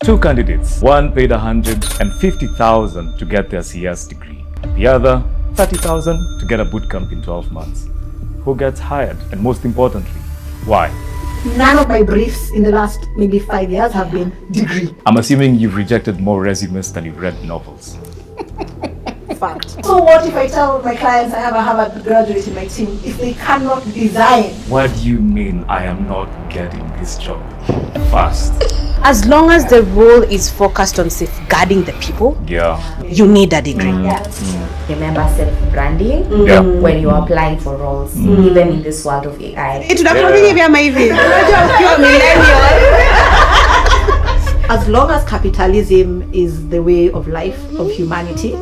Two candidates. One paid 150,000 to get their CS degree. The other 30,000 to get a bootcamp in 12 months. Who gets hired? And most importantly, why? None of my briefs in the last maybe 5 years have been degree. I'm assuming you've rejected more resumes than you've read novels. Fact. So what if I tell my clients I have a Harvard graduate in my team if they cannot design? What do you mean I am not getting this job fast? As long as the role is focused on safeguarding the people, you need a degree. Remember self-branding Yeah. when you're applying for roles, even in this world of AI. As long as capitalism is the way of life of humanity,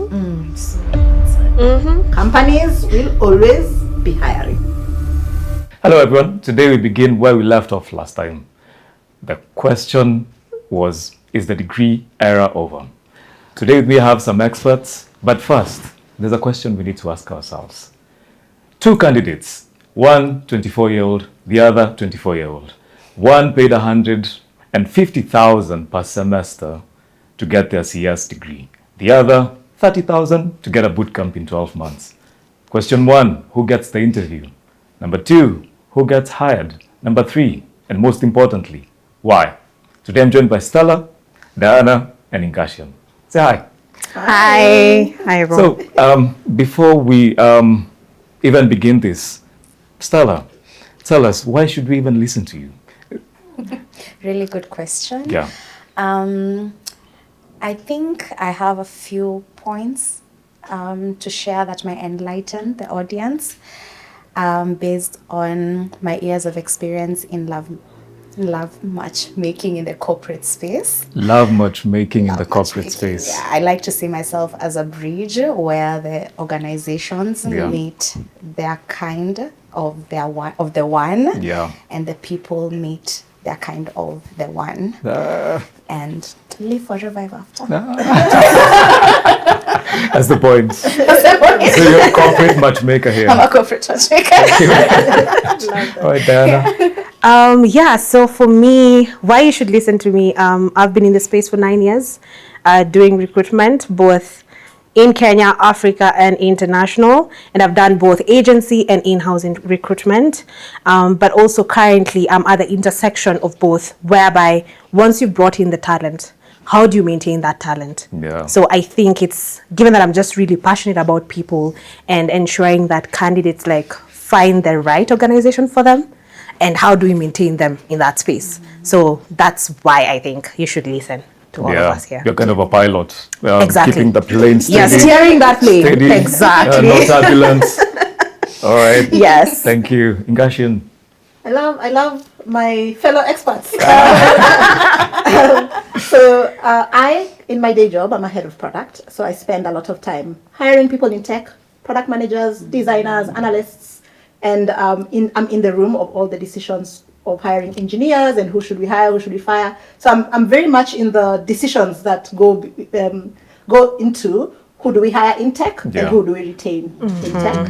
companies will always be hiring. Hello everyone, today we begin where we left off last time. The question was, is the degree era over? Today we have some experts, but first, there's a question we need to ask ourselves. Two candidates, one 24-year-old, the other 24-year-old. One paid 150,000 per semester to get their CS degree. The other 30,000 to get a bootcamp in 12 months. Question one, who gets the interview? Number two, who gets hired? Number three, and most importantly, why? Today I'm joined by Stella, Diana, and Ingashim. Say hi. Hi, Rob. So before we even begin this, Stella, tell us, why should we even listen to you? Really good question. Yeah. I think I have a few points to share that may enlighten the audience based on my years of experience in love matchmaking in the corporate space. Love matchmaking in the corporate space. Yeah, I like to see myself as a bridge where the organizations meet their kind of the one, and the people meet their kind of the one, and live forever after. That's the point. So you're a corporate matchmaker here. I'm a corporate matchmaker. All right, Diana. So for me, why you should listen to me, I've been in the space for 9 years, doing recruitment, both in Kenya, Africa, and international. And I've done both agency and in-house recruitment. But also currently, I'm at the intersection of both, whereby once you've brought in the talent, how do you maintain that talent? Yeah. So I think it's, given that I'm just really passionate about people and ensuring that candidates find the right organization for them, and how do we maintain them in that space? So that's why I think you should listen to all of us here. You're kind of a pilot. Exactly. Keeping the plane steady. Yeah, steering that plane. Steady. Exactly. No turbulence. All right. Yes. Thank you. Ingashim. I love my fellow experts. I, in my day job, I'm a head of product. So I spend a lot of time hiring people in tech, product managers, designers, analysts, and I'm in the room of all the decisions of hiring engineers and who should we hire, who should we fire. So I'm very much in the decisions that go into who do we hire in tech and who do we retain in tech.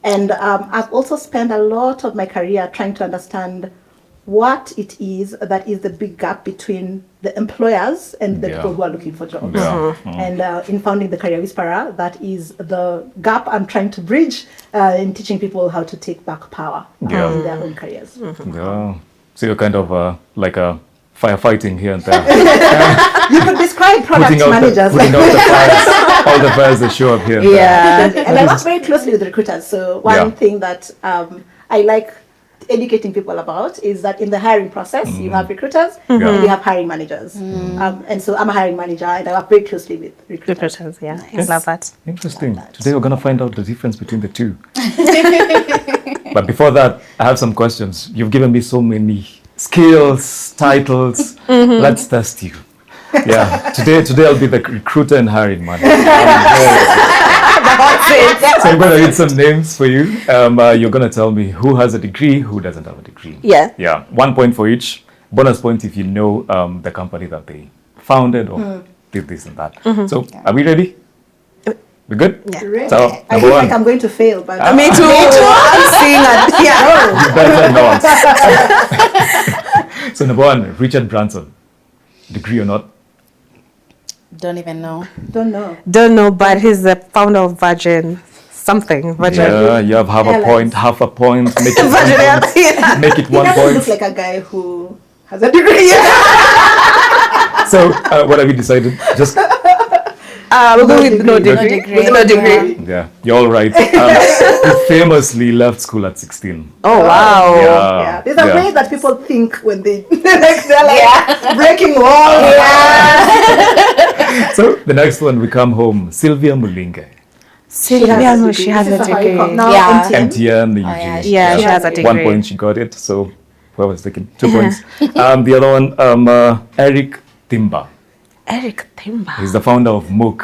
And I've also spent a lot of my career trying to understand what it is that is the big gap between the employers and the people who are looking for jobs. And in founding the Career Whisperer, that is the gap I'm trying to bridge in teaching people how to take back power in their own careers. Yeah. So you're kind of like a firefighting here and there. You could describe product managers. Putting out the fires, all the fires that show up here and there. And I work very closely with recruiters. So one thing that I like educating people about is that in the hiring process, you have recruiters and you have hiring managers. And so I'm a hiring manager and I work very closely with recruiters. I love that. Interesting. Today we're going to find out the difference between the two. But before that, I have some questions. You've given me so many skills, titles. Let's test you. Yeah. Today I'll be the recruiter and hiring manager. So I'm going to read some names for you. You're going to tell me who has a degree, who doesn't have a degree. Yeah. 1 point for each. Bonus point if you know the company that they founded or did this and that. So are we ready? We good? Yeah. Really? So, I feel like I'm going to fail, but Me too. I'm seeing that. Yeah. You better not. So number one, Richard Branson. Degree or not? Don't even know. Don't know. Don't know, but he's the founder of Virgin something. Virgin. Yeah, you have half a point, make it Virgin one Airlines. point, make it He 1 doesn't point. look like a guy who has a degree. So, what have you decided? Just, We'll go with no degree. degree. With no degree. yeah, you're all right. He famously left school at 16. Oh, wow. Yeah, there's a yeah. way that people think when they're like breaking walls. So, the next one, we come home. Sylvia Mulinge. Sylvia, no, she has a This is how you come. degree. Now, Yeah. MTN. MTN, the yeah, UG. Yeah, she has a degree. 1 point, she got it. So, where was taking 2 points. The other one, Eric Timba. Eric Timba. He's the founder of MOOC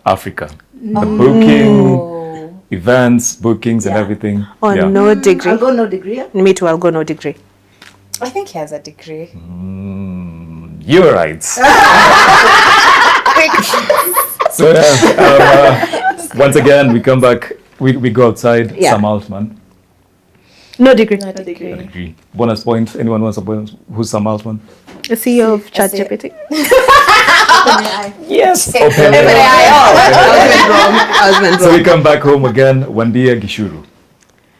Africa. The booking, events, bookings, and everything. Oh, Yeah. no degree. I'll go no degree. Me too, I'll go no degree. I think he has a degree. You're right. So, once again, we come back. We go outside. Yeah. Sam Altman. No degree. No degree. Agree. Bonus point. Anyone wants a bonus? Who's Sam Altman? The CEO of ChatGPT. Yes. I was meant So wrong. we come back home again. Wandia Gishuru.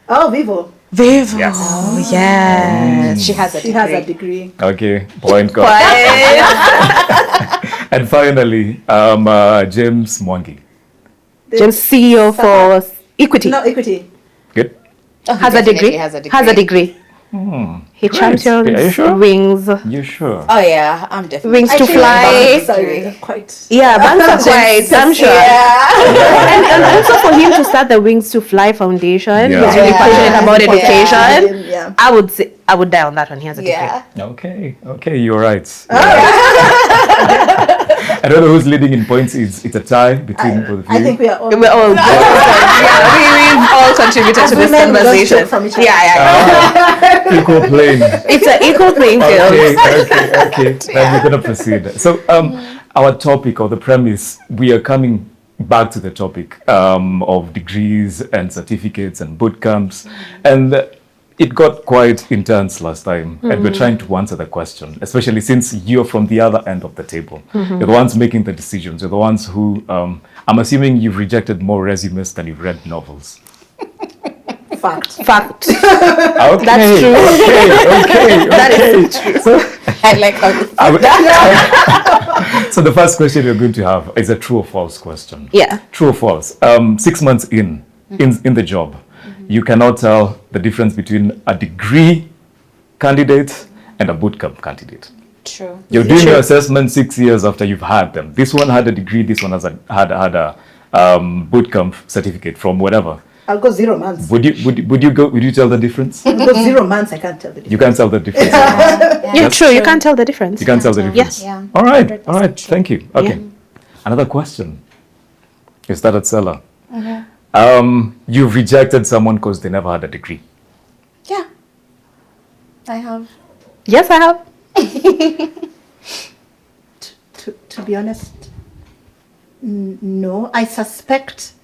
Oh, Vivo. Vivo. Yes. Oh, yes. She has a She degree. has a degree. Okay. Point got. And finally, James Mwangi. James, CEO for Equity. No, equity. Good. Oh, he Has a definitely degree. Has a degree. Has a degree. He Great. champions Are you sure? wings. You sure? Oh yeah, I'm definitely. Wings to fly. Sorry, quite. Yeah, banks are quite, I'm sure. Yeah. And also for him to start the Wings to Fly Foundation, Yeah. he's really Yeah. passionate about Yeah. education. Yeah. I would say, I would die on that one. He has a degree. Yeah. Okay. Okay. You're right. I don't know who's leading in points. It's a tie between both of you. I think we are all. We're all good. Yeah, we've all contributed As to this women, we don't conversation. steal from each other. Yeah. Equal plane. It's an equal playing field. Okay. Then we're gonna proceed. So, our topic or the premise, we are coming back to the topic of degrees and certificates and boot camps, and it got quite intense last time, and we're trying to answer the question, especially since you're from the other end of the table. You're the ones making the decisions. You're the ones who, I'm assuming you've rejected more resumes than you've read novels. Fact. Fact. Okay, That's true. Okay. That is true. So, I like how you so the first question you're going to have is a true or false question. Yeah. True or false? 6 months in the job, you cannot tell the difference between a degree candidate and a bootcamp candidate. True. You're doing your assessment 6 years after you've had them. This one had a degree. This one had a bootcamp certificate from whatever. I'll go 0 months. Would you tell the difference? I'll go 0 months. I can't tell the difference. You can't tell the difference. Yeah, true. You can't tell the difference. You can't tell the difference. Yeah. All right. 100% true. Thank you. Okay. Another question. You started seller. You've rejected someone because they never had a degree. Yeah. I have. Yes, I have. To be honest, no. I suspect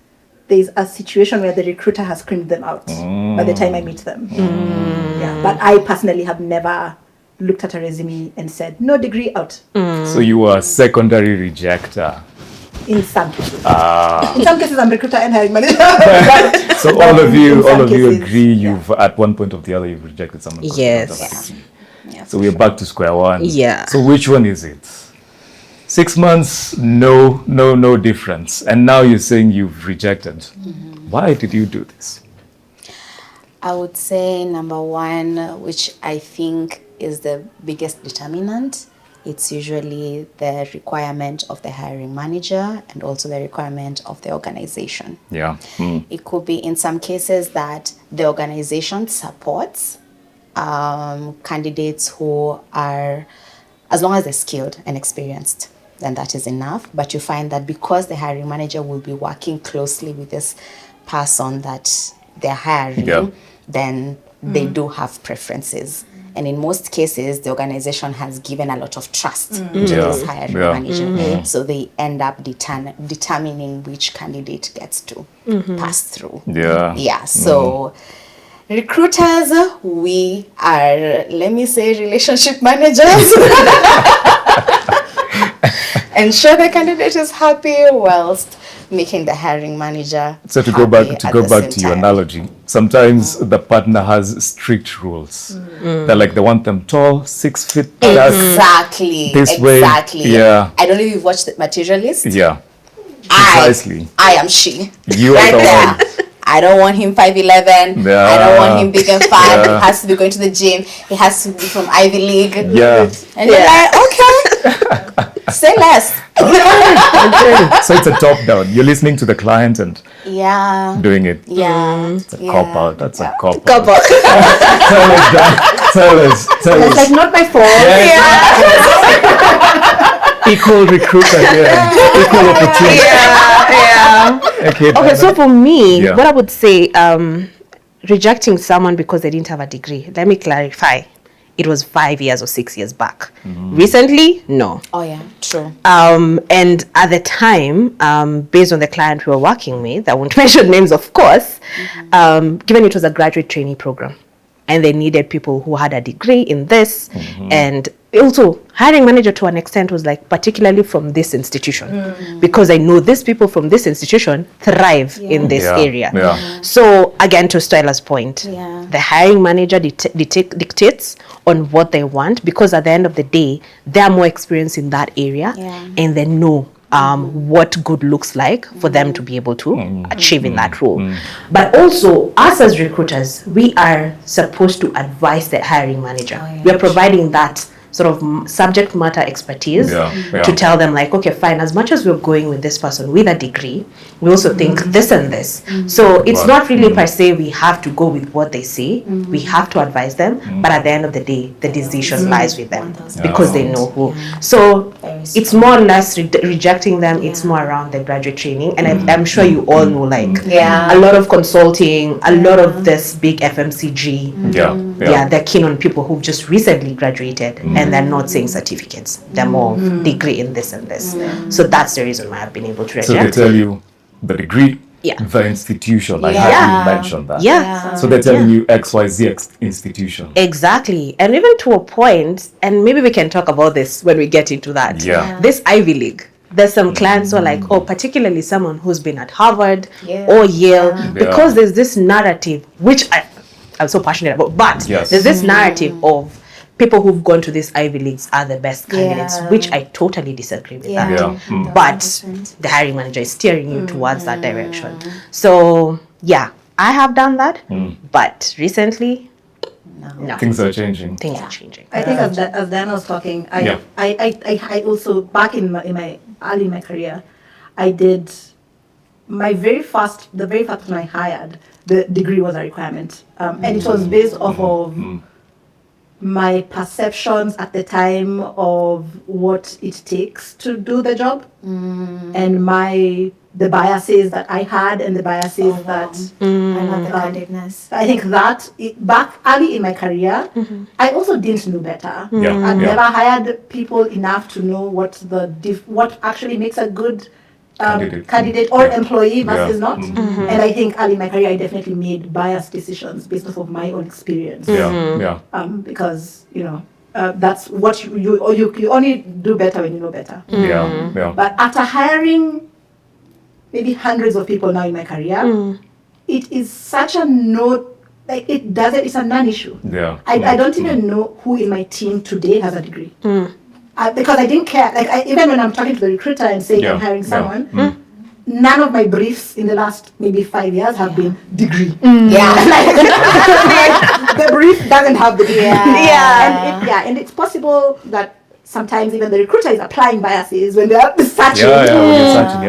there's a situation where the recruiter has screened them out by the time I meet them. Yeah, but I personally have never looked at a resume and said no degree out. So you were a secondary rejecter. In some cases, in some cases I'm recruiter and hiring manager. So all of you in some cases, agree you've at one point or the other you've rejected someone. 'cause they don't have a Yes. degree. Yeah. So we're back to square one. Yeah. So which one is it? 6 months, no difference. And now you're saying you've rejected. Why did you do this? I would say number one, which I think is the biggest determinant, it's usually the requirement of the hiring manager and also the requirement of the organization. Yeah. It could be in some cases that the organization supports candidates who are, as long as they're skilled and experienced, then that is enough. But you find that because the hiring manager will be working closely with this person that they're hiring, Yeah. then they do have preferences. And in most cases, the organization has given a lot of trust to this hiring manager. So they end up determining which candidate gets to pass through. Yeah. Yeah, so recruiters, we are, let me say, relationship managers. ensure the candidate is happy whilst making the hiring manager So to happy go back at to the go back same to your time. analogy, sometimes the partner has strict rules. They're like they want them tall, 6 feet. Exactly. This way, exactly. yeah. I don't know if you've watched the Materialist. Yeah, precisely. I am she. You are Right the there. one. I don't want him 5'11". Yeah. I don't want him big and fat. Yeah. He has to be going to the gym. He has to be from Ivy League. Yeah. And you're like, okay, say less. So it's a top down. You're listening to the client and Yeah. doing it. Yeah. It's a cop out. That's a cop out. Couple. Tell us, Dan. Tell us. It's like not my fault. Equal recruiter here. Equal opportunity. Yeah. Okay, Okay, so for me, Yeah. what I would say, rejecting someone because they didn't have a degree. Let me clarify. It was 5 years or 6 years back. Recently, no. Oh yeah, true. And at the time, based on the client we were working with, I won't mention names, of course, given it was a graduate trainee program, and they needed people who had a degree in this, and also hiring manager to an extent was like, particularly from this institution, because I know these people from this institution thrive in this area. Yeah. So again, to Styla's point, Yeah. the hiring manager dictates on what they want, because at the end of the day, they're more experienced in that area, and they know what good looks like for them to be able to achieve in that role. But also, us as recruiters, we are supposed to advise the hiring manager. We are providing that sort of subject matter expertise to tell them like, okay, fine, as much as we're going with this person with a degree, we also think this and this. So it's not really per se we have to go with what they say. We have to advise them, but at the end of the day, the decision lies with them because they know who. So it's more or less rejecting them. It's more around the graduate training, and I'm sure you all know like a lot of consulting, a lot of this big FMCG. They're keen on people who've just recently graduated, and they're not saying certificates. They're more degree in this and this. So that's the reason why I've been able to reject. So they tell you the degree, the institution. I heard you mention that. So they're telling you XYZ institution. Exactly. And even to a point, and maybe we can talk about this when we get into that. This Ivy League. There's some clients who are like, oh, particularly someone who's been at Harvard or Yale, because there's this narrative, which I'm so passionate about, but there's this narrative of people who've gone to these Ivy Leagues are the best candidates, which I totally disagree with that. But the hiring manager is steering you towards that direction. So, I have done that, but recently, no. Things are changing. Things are changing. I think as Dan was talking, I also back in my early in my career, I did the very first person I hired, the degree was a requirement, and it was based off of my perceptions at the time of what it takes to do the job, and the biases that I had and the biases that I love the candidness. I think that back early in my career, I also didn't know better. I never hired people enough to know what actually makes a good candidate or employee versus not. And I think early in my career, I definitely made biased decisions based off of my own experience. Because that's what you only do better when you know better. But after hiring maybe hundreds of people now in my career, it is such a it's a non-issue. I don't even know who in my team today has a degree. Because I didn't care. Even when I'm talking to the recruiter and saying I'm hiring someone, none of my briefs in the last maybe 5 years have been degree. The brief doesn't have the degree. And it's possible that sometimes even the recruiter is applying biases when they're searching.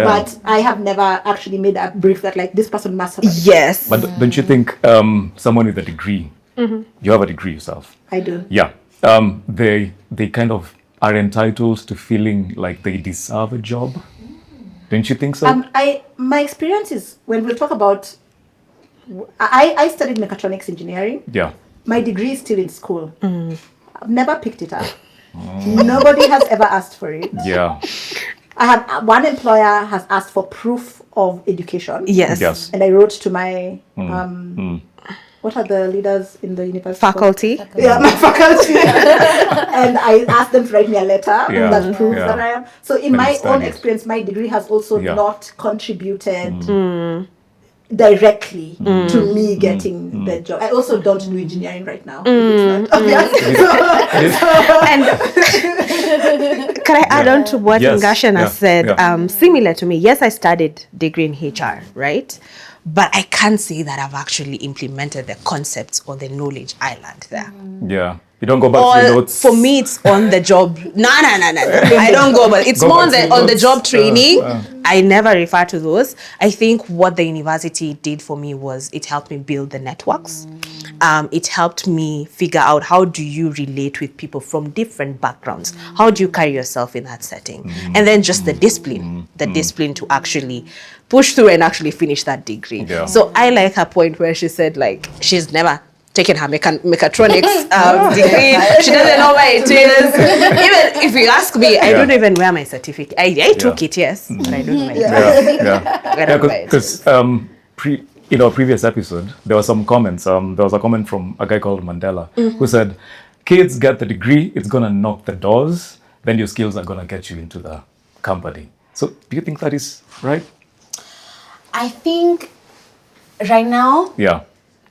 But I have never actually made a brief that like this person must have a degree. Yes. But don't you think someone with a degree, you have a degree yourself? I do. Yeah. They kind of are entitled to feeling like they deserve a job. Don't you think so? My experience is when we talk about, I studied mechatronics engineering. My degree is still in school. I've never picked it up. Nobody has ever asked for it. I have one employer has asked for proof of education. Yes. And I wrote to my what are the leaders in the university? Faculty. Yeah, my faculty. And I asked them to write me a letter that proves that I am. So in my own experience, my degree has also not contributed directly to me getting the job. I also don't do engineering right now. If it's not obvious. And can I add on to what Ngashana said? Similar to me, yes, I studied degree in HR, right? But I can't say that I've actually implemented the concepts or the knowledge I learned there. Yeah. You don't go back to the notes? For me, it's on the job. No. I don't go back. It's more on the job training. I never refer to those. I think what the university did for me was it helped me build the networks. It helped me figure out how do you relate with people from different backgrounds. How do you carry yourself in that setting? And then just the discipline to actually push through and actually finish that degree. Yeah. So I like her point where she said like she's never taken her mechatronics degree. She doesn't know where it is. Even if you ask me, I don't even wear my certificate. I took it, yes, but I don't know where it is. Because previous episode, there was some comments. There was a comment from a guy called Mandela who said, kids get the degree, it's going to knock the doors, then your skills are going to get you into the company. So do you think that is right? I think right now,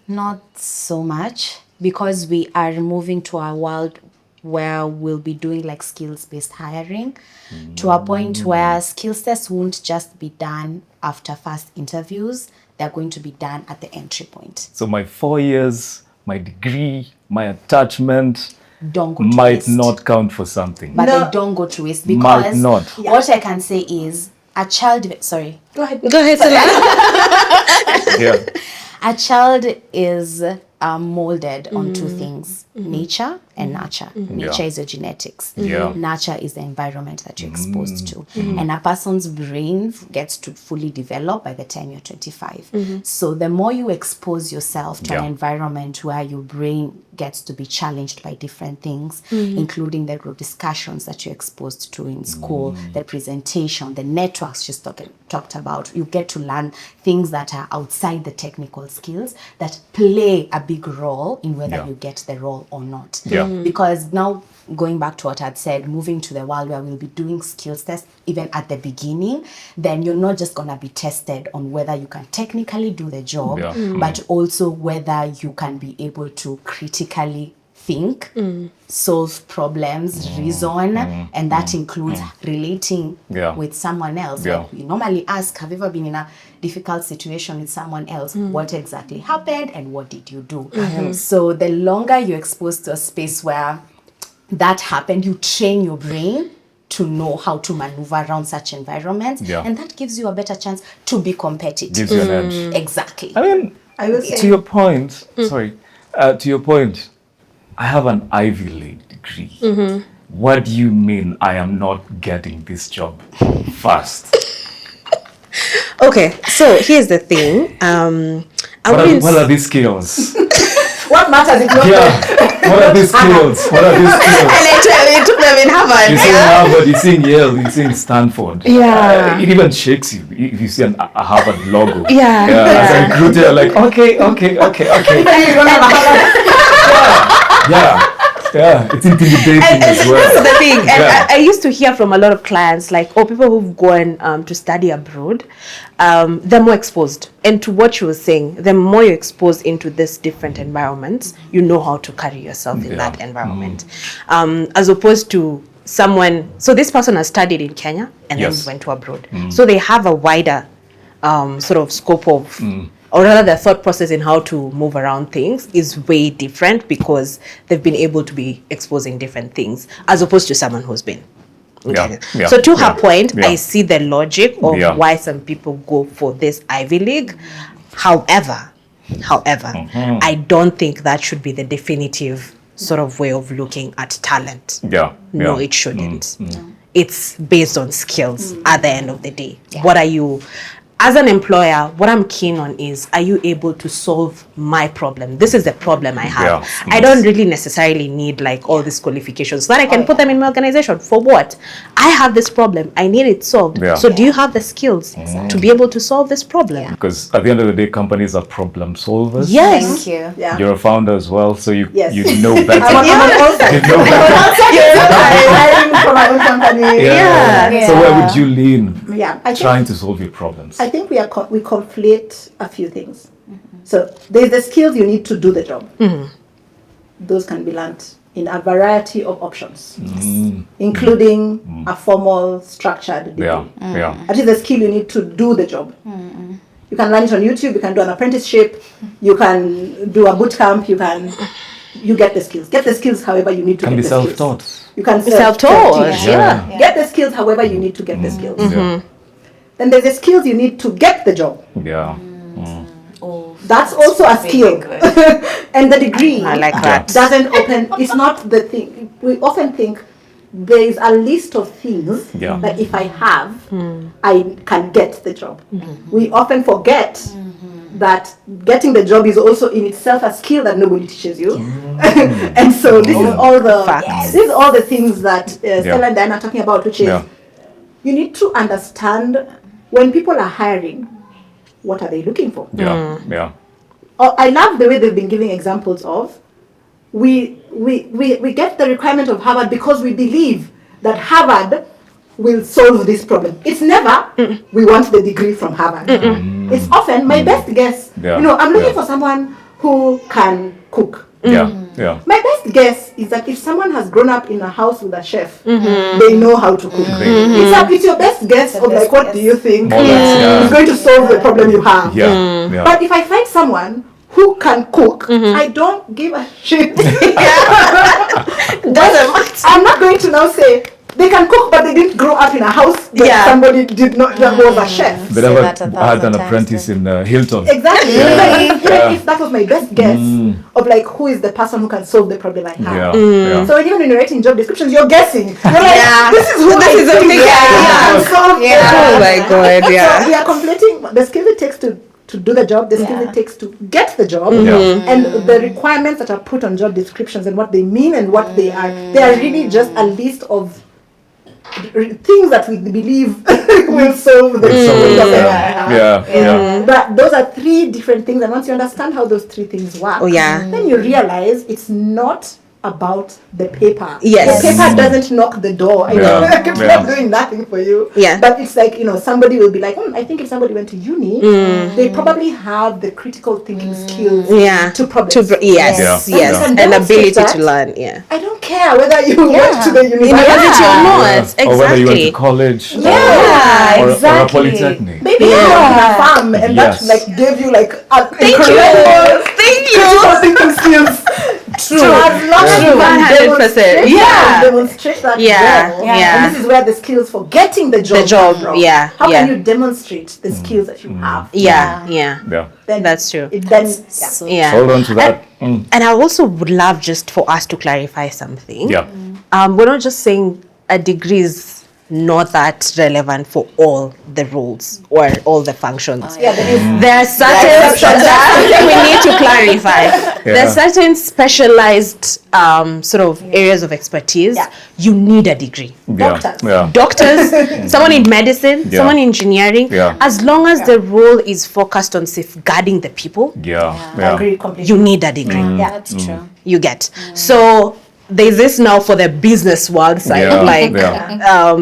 not so much, because we are moving to a world where we'll be doing like skills-based hiring to a point where skills tests won't just be done after first interviews. They're going to be done at the entry point. So my 4 years, my degree, my attachment don't go to might waste. Not count for something. But they don't go to waste, might because not. What I can say is a child, sorry. Go ahead. Yeah. A child is molded on two things, nature and nurture. Nature is your genetics. Nurture is the environment that you're exposed to. And a person's brain gets to fully develop by the time you're 25. So the more you expose yourself to an environment where your brain gets to be challenged by different things, including the group discussions that you're exposed to in school, the presentation, the networks just talked about, you get to learn things that are outside the technical skills that play a big role in whether you get the role or not. Because now, going back to what I'd said, moving to the world where we'll be doing skills tests even at the beginning, then you're not just going to be tested on whether you can technically do the job, but also whether you can be able to critically think, solve problems, reason, and that includes relating with someone else. Like we normally ask, have you ever been in a difficult situation with someone else? What exactly happened and what did you do? So the longer you're exposed to a space where that happened, you train your brain to know how to maneuver around such environments, and that gives you a better chance to be competitive. Gives you an edge. Exactly. I mean, I will say, to your point, to your point, I have an Ivy League degree. What do you mean I am not getting this job fast? Okay, so here's the thing. What are these skills? what matters is not What are these skills? What are these skills? And they took them in Harvard. You see Harvard, you see Yale, you see Stanford. Yeah. It even shakes you if you see a Harvard logo. Yeah. As a recruiter, you're like, okay. Yeah, it's intimidating as well. That's the thing. And I used to hear from a lot of clients, like, people who've gone to study abroad, they're more exposed. And to what you were saying, the more you're exposed into this different environments, you know how to carry yourself in that environment. As opposed to someone, so this person has studied in Kenya and then went to abroad. So they have a wider sort of scope of or rather the thought process in how to move around things is way different because they've been able to be exposing different things as opposed to someone who's been. So to her point, I see the logic of why some people go for this Ivy League. However, I don't think that should be the definitive sort of way of looking at talent. No, it shouldn't. It's based on skills at the end of the day. What are you as an employer, what I'm keen on is, are you able to solve my problem? This is the problem I have. Yeah. I don't really necessarily need like all these qualifications so that I can put them in my organization. For what? I have this problem. I need it solved. Yeah. So do you have the skills to be able to solve this problem? Because at the end of the day, companies are problem solvers. Yes. Thank you. Yeah. You're a founder as well, so you Yes. you know better. I'm on You know better. hiring for my own company. Yeah. So where would you lean Yeah, I think, trying to solve your problems? I think we conflate a few things. So there's the skills you need to do the job. Those can be learned in a variety of options, including a formal, structured degree. Yeah. That is the skill you need to do the job. You can learn it on YouTube. You can do an apprenticeship. You can do a boot camp. You get the skills. Get the skills however you need to Can get be the skills. self-taught. You can Self-taught, teach. yeah. Get the skills however you need to get the skills. Yeah. Then there's the skills you need to get the job. Yeah. Oh, That's also a skill. good. And the degree I like that. doesn't open, it's not the thing. We often think there is a list of things Yeah. that if I have, I can get the job. We often forget that getting the job is also in itself a skill that nobody teaches you. And so this is all the Facts. this is all the things that Stella and Diana are talking about, which is Yeah. you need to understand when people are hiring, what are they looking for? Yeah. Yeah. Oh, I love the way they've been giving examples of we get the requirement of Harvard because we believe that Harvard will solve this problem. It's never we want the degree from Harvard. It's often my best guess. Yeah. You know, I'm looking Yeah. for someone who can cook. Yeah. Yeah. My best guess is that if someone has grown up in a house with a chef, they know how to cook. It's your best guess of like, what do you think More or less, yeah. is going to solve the problem you have. Yeah. Yeah. But if I find someone who can cook, I don't give a shit. Doesn't matter. I'm not going to now say they can cook, but they didn't grow up in a house that Yeah. somebody did not that was a chef. They Say never that a had thousand an times, apprentice in Hilton. Exactly. Yeah. If that was my best guess of like who is the person who can solve the problem I have. Yeah. Yeah. So even when you're writing job descriptions, you're guessing. You're like, Yeah. this is who This I is the think thing, can solve Oh the my god, So yeah. we are conflating the skills it takes to do the job, the skills it takes to get the job, Yeah. and the requirements that are put on job descriptions and what they mean and what they are. They are really just a list of things that we believe will solve the problem. Yeah. But those are three different things, and once you understand how those three things work, Oh, yeah. then you realize it's not about the paper. Yes. The paper doesn't knock the door. Yeah. It's Yeah. not doing nothing for you. Yeah. But it's like, somebody will be like, I think if somebody went to uni, they probably have the critical thinking skills Yeah. to problem. Yes, Yeah. yes. Yeah. And Demonstrate ability that. to learn, yeah. I don't care whether you went to the university. University or not, exactly. Or whether you went to college Yeah, or a exactly. polytechnic. Maybe you work in a farm and Yes. that like gave you like Thank you. critical thinking skills. True. So as long as you can 100%. Yeah. demonstrate that Yeah, well, yeah. and this is where the skills for getting the job come from. yeah, How yeah. can you demonstrate the skills that you have? Yeah. Yeah. Then That's true. Then So Yeah. Hold on to that. And I also would love just for us to clarify something. Yeah. We're not just saying a degree is not that relevant for all the roles or all the functions. yeah, there is There are certain that's something we need to clarify. There are certain specialized sort of areas of expertise. Yeah. You need a degree. Yeah. Doctors. Yeah. Doctors, someone in medicine, Yeah. someone in engineering. Yeah. As long as the role is focused on safeguarding the people, Yeah. I Yeah. agree completely. you need a degree. Yeah. That's true. You get. So there's this now for the business world side, Yeah, like yeah.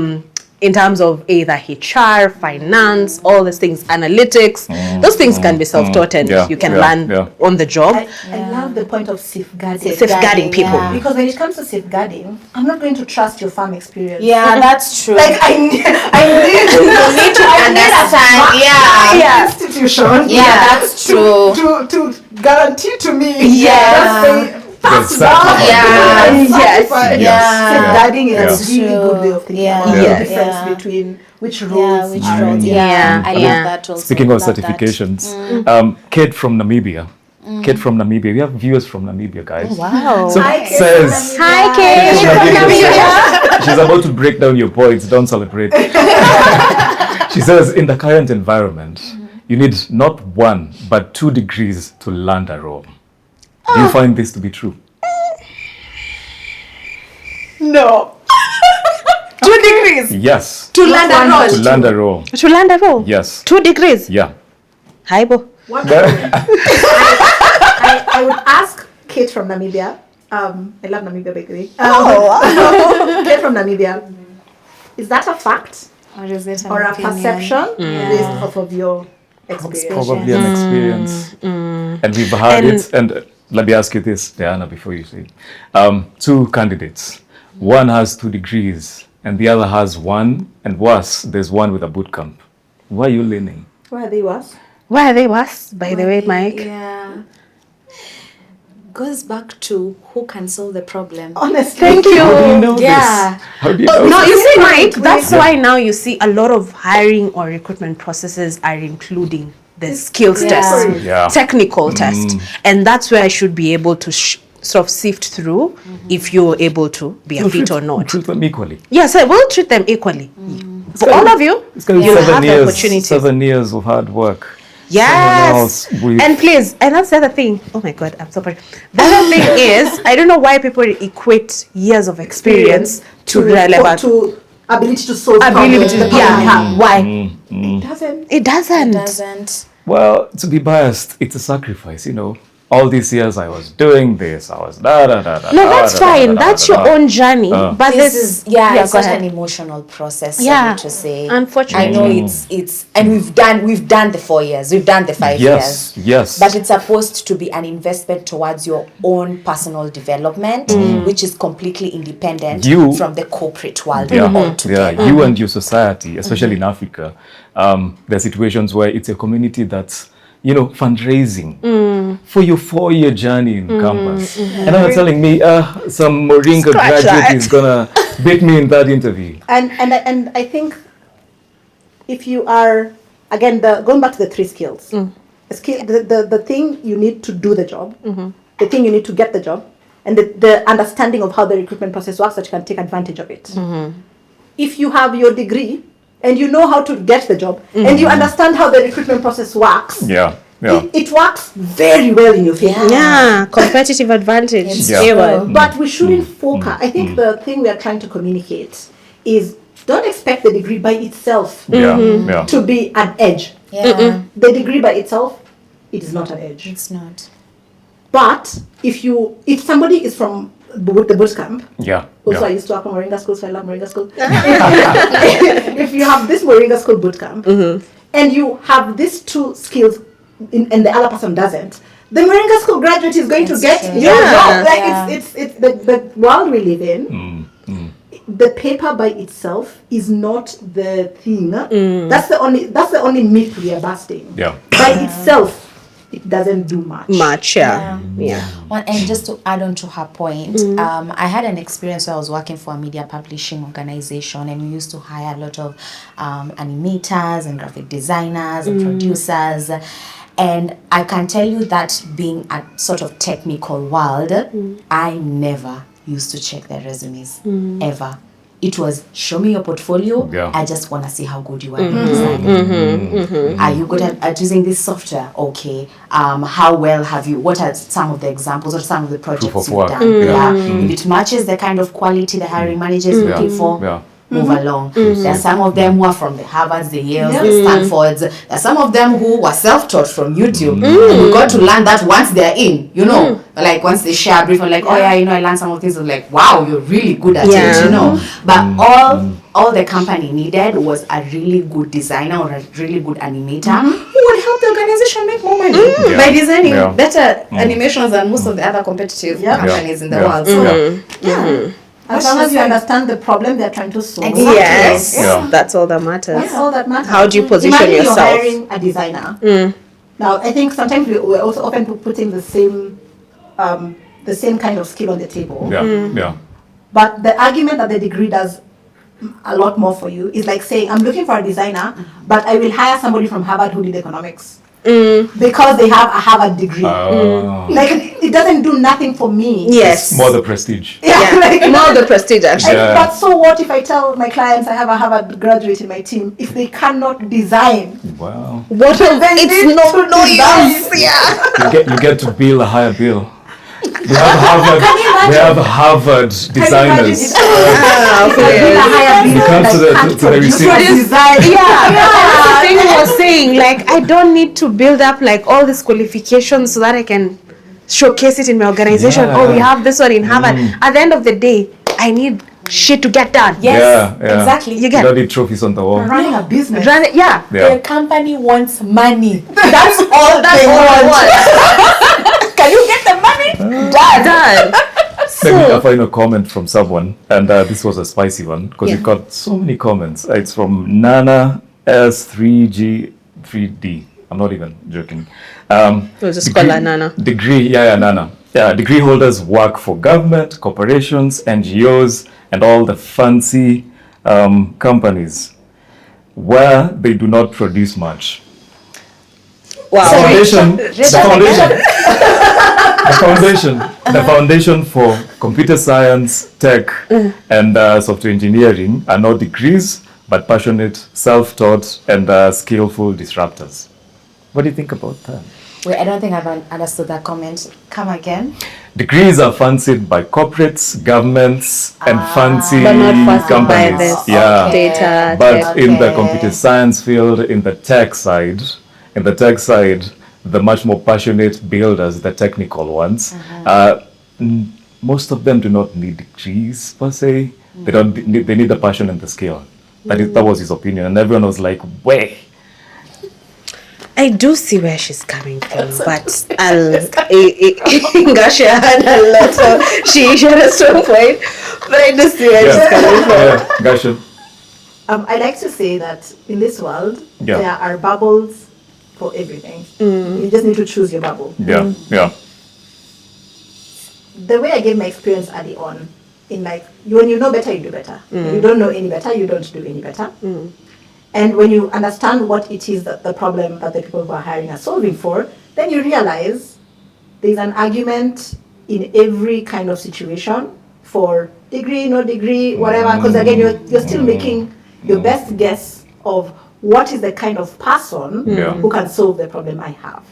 in terms of either HR, finance, all these things, analytics. Those things can be self-taught and Yeah, you can yeah, learn yeah. on the job. I love the point of safeguarding. Safeguarding people. Yeah. Because when it comes to safeguarding, I'm not going to trust your farm experience. Yeah, that's true. Like I need to understand. Yeah. institution. Yeah, that's true. To guarantee to me. Yeah. That's certified. Yeah. Yes. Yeah. Safeguarding is Yeah. a really good way of thinking Yeah. about Yeah. the difference Yeah. between which Yeah, roles. which are roles? in. Yeah, I Yeah. love that also. Speaking of Love that. certifications, Kate from Namibia. Kate from Namibia. We have viewers from Namibia, guys. Wow. So Hi, Kate says from Hi, Kate Kate. from Namibia. She's about to break down your points. Don't celebrate. She says, in the current environment, you need not 1, but 2 degrees to land a role. Do you find this to be true? No. 2 degrees Yes. to land a role. To land a role. To land a role. Yes. 2 degrees. Yeah. Haibo. What I would ask Kate from Namibia. I love Namibia, by the way. Kate from Namibia. Is that a fact Or is it or a perception based off of your experience? Probably an experience. And we've had it. And let me ask you this, Diana, before you say. 2 candidates. One has 2 degrees and the other has 1. And worse, there's one with a boot camp. Why are you leaning? Where are they was? Why are they worse, by the way, Mike? Yeah. Goes back to who can solve the problem. Honestly. Thank you. How do you know Yeah. this? How do you know No, this? you see, Mike, that's why now you see a lot of hiring or recruitment processes are including the skills test, technical test. And that's where I should be able to sort of sift through if you're able to be a fit or not. Treat them equally. Yes, I will treat them equally. For all of you, you have the opportunity. 7 years of hard work. Yes. And please, and that's the other thing. Oh my God, I'm so sorry. The other thing is, I don't know why people equate years of experience to relevant. To ability to solve Ability problems. to, why? It doesn't. It doesn't. Doesn't. Well, to be biased, it's a sacrifice, you know. All these years I was doing this, I was da da da da. No, that's fine. That's your own journey. But This is it's go such ahead. an emotional process. Yeah. I need to say. Unfortunately. I know it's and we've done the 4 years. We've done the 5 years. Yes. But it's supposed to be an investment towards your own personal development, which is completely independent from the corporate world altogether. You and your society, especially in Africa, there are situations where it's a community that's, you know, fundraising for your 4-year journey in campus. And now you're telling me some Moringa graduate is gonna beat me in that interview. And I think if you are, again, going back to the 3 skills, the thing you need to do the job, the thing you need to get the job, and the understanding of how the recruitment process works that you can take advantage of it. If you have your degree and you know how to get the job and you understand how the recruitment process works, it works very well in your favor. Yeah, competitive advantage. But we shouldn't focus. I think the thing we are trying to communicate is don't expect the degree by itself to be an edge. The degree by itself, it is not an edge. It's not. But if somebody is from the boot camp, I used to work on Moringa School, so I love Moringa School. If you have this Moringa School boot camp and you have these 2 skills and the other person doesn't, the Moringa School graduate is going to get your job. Like it's the world we live in. The paper by itself is not the thing. That's the only myth we are busting. By itself, it doesn't do much. Well, and just to add on to her point, I had an experience where I was working for a media publishing organization, and we used to hire a lot of animators and graphic designers and producers. And I can tell you that being a sort of technical world, I never used to check their resumes, ever. It was, show me your portfolio. I just want to see how good you are in designing. Are you good at using this software? Okay. How well have you, what are some of the examples or some of the projects you've done? If it matches the kind of quality the hiring manager is looking for, move along. There are some of them who are from the Harvards, the Yales, the Stanfords. There are some of them who were self-taught from YouTube. We got to learn that once they're in, you know, like once they share a brief, I'm like, oh yeah, you know, I learned some of things. I'm like, wow, you're really good at it, you know. But all the company needed was a really good designer or a really good animator who would help the organization make more money by designing better animations than most of the other competitive companies in the world. So, as long as you understand the problem they're trying to solve. Yes, that's all that matters. That's all that matters. How do you position yourself? You're hiring a designer. Now, I think sometimes we're also often putting the same kind of skill on the table. But the argument that the degree does a lot more for you is like saying, I'm looking for a designer, but I will hire somebody from Harvard who did economics. because they have a Harvard degree. Like it doesn't do nothing for me. Yes. More the prestige. Yeah, like, More the prestige, actually. But so what if I tell my clients I have a Harvard graduate in my team if they cannot design? Wow. What It's use? Yeah. You get to bill a higher bill. We have Harvard designers. You come to the receiver. Yeah. The thing he was saying, like, I don't need to build up like all these qualifications so that I can showcase it in my organization. Yeah. Oh, we have this one in Harvard. At the end of the day, I need shit to get done. Yes, Yeah. exactly. You You get don't need trophies on the wall. running a business. yeah. The company wants money. That's all they All want. I want. Can you get the money? Done. Maybe a final comment from someone, and this was a spicy one because it got so many comments. It's from Nana S3G3D. I'm not even joking. We'll just call her Nana. Degree, Nana. Yeah, degree holders work for government, corporations, NGOs, and all the fancy companies where they do not produce much. Wow. The foundation for computer science, tech, and software engineering are not degrees, but passionate, self-taught, and skillful disruptors. What do you think about that? Wait, I don't think I've understood that comment. Come again. Degrees are fancied by corporates, governments, and fancy But not fancied by companies. this. Yeah. Okay. Data. But in the Okay. computer science field, in the tech side, the much more passionate builders, the technical ones, most of them do not need degrees per se. They don't. They need the passion and the skill. That was his opinion, and everyone was like, "Way." I do see where she's coming from, but Gasha had a lot of, she had a strong point, but I do see where she's coming from. Yeah, Gasha. I like to say that in this world, Yeah. there are bubbles for everything. You just need to choose your bubble. Yeah, yeah. The way I gave my experience early on, in like, when you know better, you do better. When you don't know any better, you don't do any better. And when you understand what it is that the problem that the people who are hiring are solving for, then you realize there's an argument in every kind of situation for degree, no degree, whatever. Because again, you're still making your best guess of what is the kind of person who can solve the problem I have.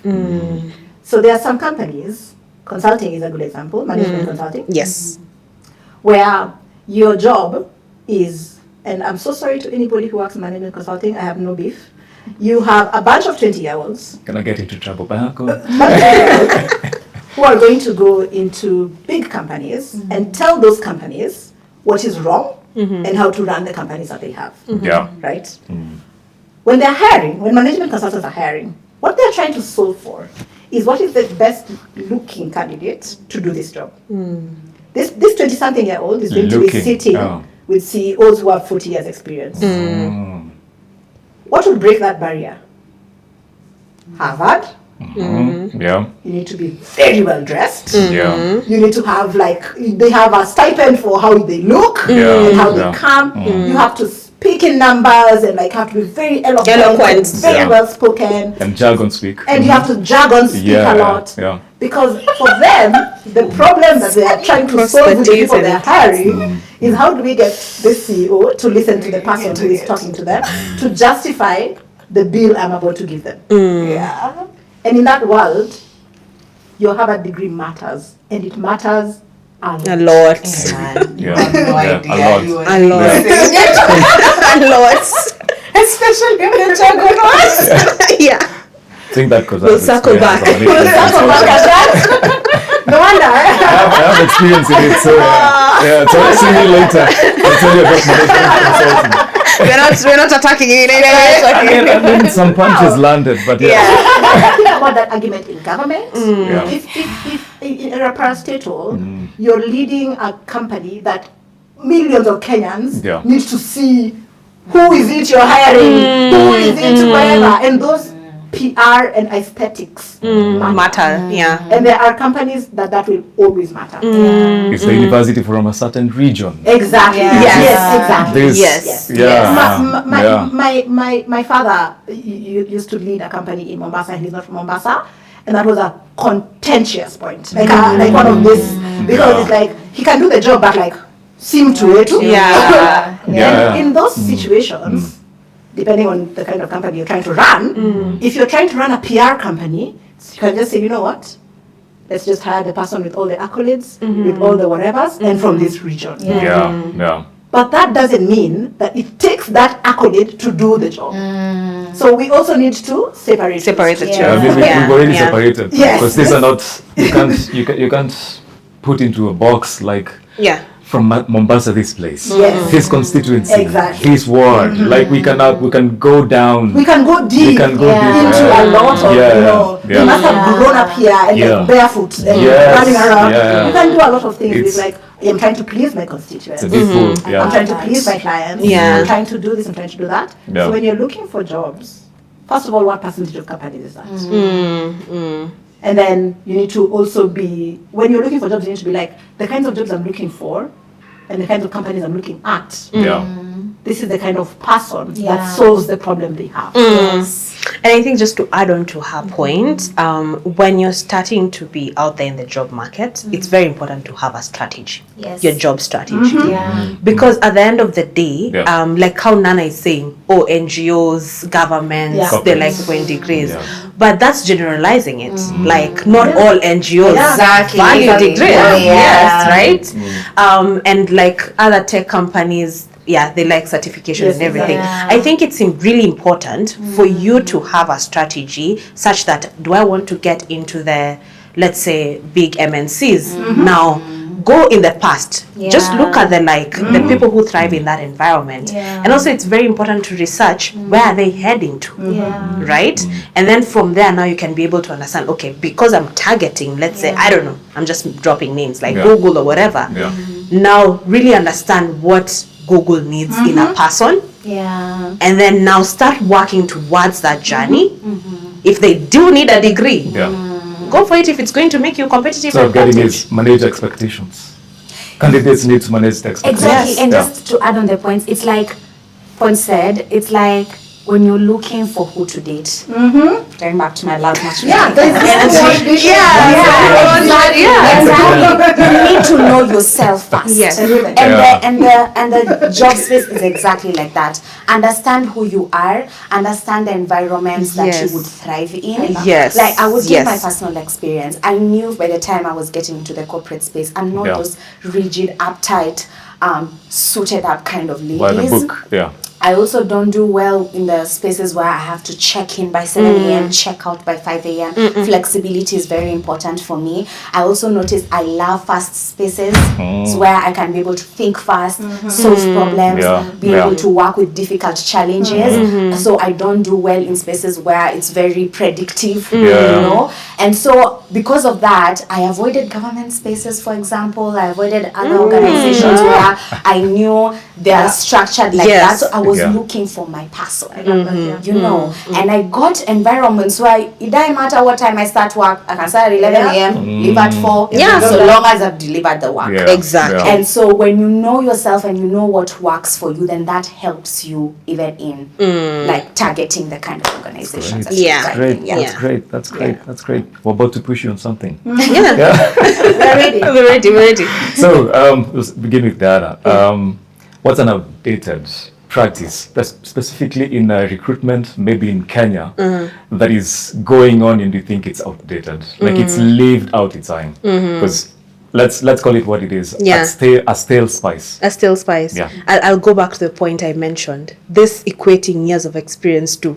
So there are some companies, consulting is a good example, management consulting. Yes. Where your job is, and I'm so sorry to anybody who works in management consulting, I have no beef. You have a bunch of 20-year-olds Can I get into trouble? who are going to go into big companies and tell those companies what is wrong and how to run the companies that they have. Yeah. Right? When they're hiring, when management consultants are hiring, what they're trying to solve for is what is the best looking candidate to do this job. This 20-something-year-old is going to be sitting with CEOs who have 40 years experience. What will break that barrier? Harvard. Yeah. You need to be very well dressed. Yeah. You need to have they have a stipend for how they look and how they come. You have to speak in numbers and have to be very eloquent. Very well spoken. And jargon speak. And you have to jargon speak a lot. Yeah. Because for them, the problem that they are trying to solve with the people they're hiring is how do we get this CEO to listen to the person who is talking to them to justify the bill I'm about to give them. Yeah. And in that world, your Harvard degree matters. And it matters a lot. A lot. Yeah. No idea. A lot. A lot. A lot. Especially when the jargon was. Yeah. I think that because We'll circle back. No wonder. I have experience in it, so so I'll see you later. I'll tell you about management consulting. We're not attacking it. I mean, some punches landed, but Think about that argument in government. Yeah. If in a parastatal, you're leading a company that millions of Kenyans need to see who is it you're hiring, who is it, whatever, and those PR and aesthetics Matter. Yeah. and there are companies that will always matter. Is the university from a certain region? Exactly. Yes, exactly. This, Yes. My father used to lead a company in Mombasa, and he's not from Mombasa, and that was a contentious point, like one of this, because it's like he can do the job, but like seem to it. And in those situations, depending on the kind of company you're trying to run, if you're trying to run a PR company, you can just say, you know what? Let's just hire the person with all the accolades, with all the whatevers, and from this region. But that doesn't mean that it takes that accolade to do the job. So we also need to separate the two. We've already separated. Yes. Because these are not, you can't put into a box like from Mombasa, this place, his constituency, his ward. Like we can go down. We can go deep into a lot of, you must have grown up here and like barefoot and running around. You can do a lot of things. It's like, I'm trying to please my constituents. It's a big pool. I'm trying to please my clients. I'm trying to do this, I'm trying to do that. So when you're looking for jobs, first of all, what percentage of companies is that? And then you need to also be, when you're looking for jobs, you need to be like, the kinds of jobs I'm looking for and the kinds of companies I'm looking at. This is the kind of person that solves the problem they have. And I think just to add on to her point, when you're starting to be out there in the job market, it's very important to have a strategy, your job strategy. Because at the end of the day, like how Nana is saying, NGOs, governments, they like going degrees. But that's generalizing it. Like not all NGOs value degrees. Right? And like other tech companies, they like certification and everything. I think it's really important for you to have a strategy such that, do I want to get into the, let's say, big MNCs now? Go in the past. Just look at the people who thrive in that environment. And also it's very important to research where are they heading to, right? And then from there now you can be able to understand, okay, because I'm targeting, let's say, I don't know, I'm just dropping names like Google or whatever. Now really understand what Google needs in a person, and then now start working towards that journey. If they do need a degree, go for it if it's going to make you competitive. So getting is manage expectations. Candidates need to manage the expectations. Exactly, and just to add on the points, it's like Point said, it's like when you're looking for who to date. Going back to my last match. You need to know yourself first. And the job space is exactly like that. Understand who you are, understand the environments that you would thrive in. Like I would give my personal experience. I knew by the time I was getting into the corporate space, I'm not those rigid, uptight, suited up kind of ladies. By the book, I also don't do well in the spaces where I have to check in by 7 a.m., check out by 5 a.m. Flexibility is very important for me. I also notice I love fast spaces where I can be able to think fast, solve problems, be able to work with difficult challenges. So I don't do well in spaces where it's very predictive, you know. And so because of that, I avoided government spaces, for example. I avoided other organizations where I knew they're structured like that. So I was looking for my person, you know. And I got environments where it doesn't matter what time I start work, I can start at 11 a.m., leave at 4, so long as I've delivered the work. And so when you know yourself and you know what works for you, then that helps you even in like targeting the kind of organizations. That's great. That's great. We're about to push you on something. We're ready. So let's begin with data. What's an outdated practice, specifically in recruitment, maybe in Kenya, that is going on and you think it's outdated, like it's lived out its time? Because let's call it what it is. A stale spice. A stale spice. I'll go back to the point I mentioned. This equating years of experience to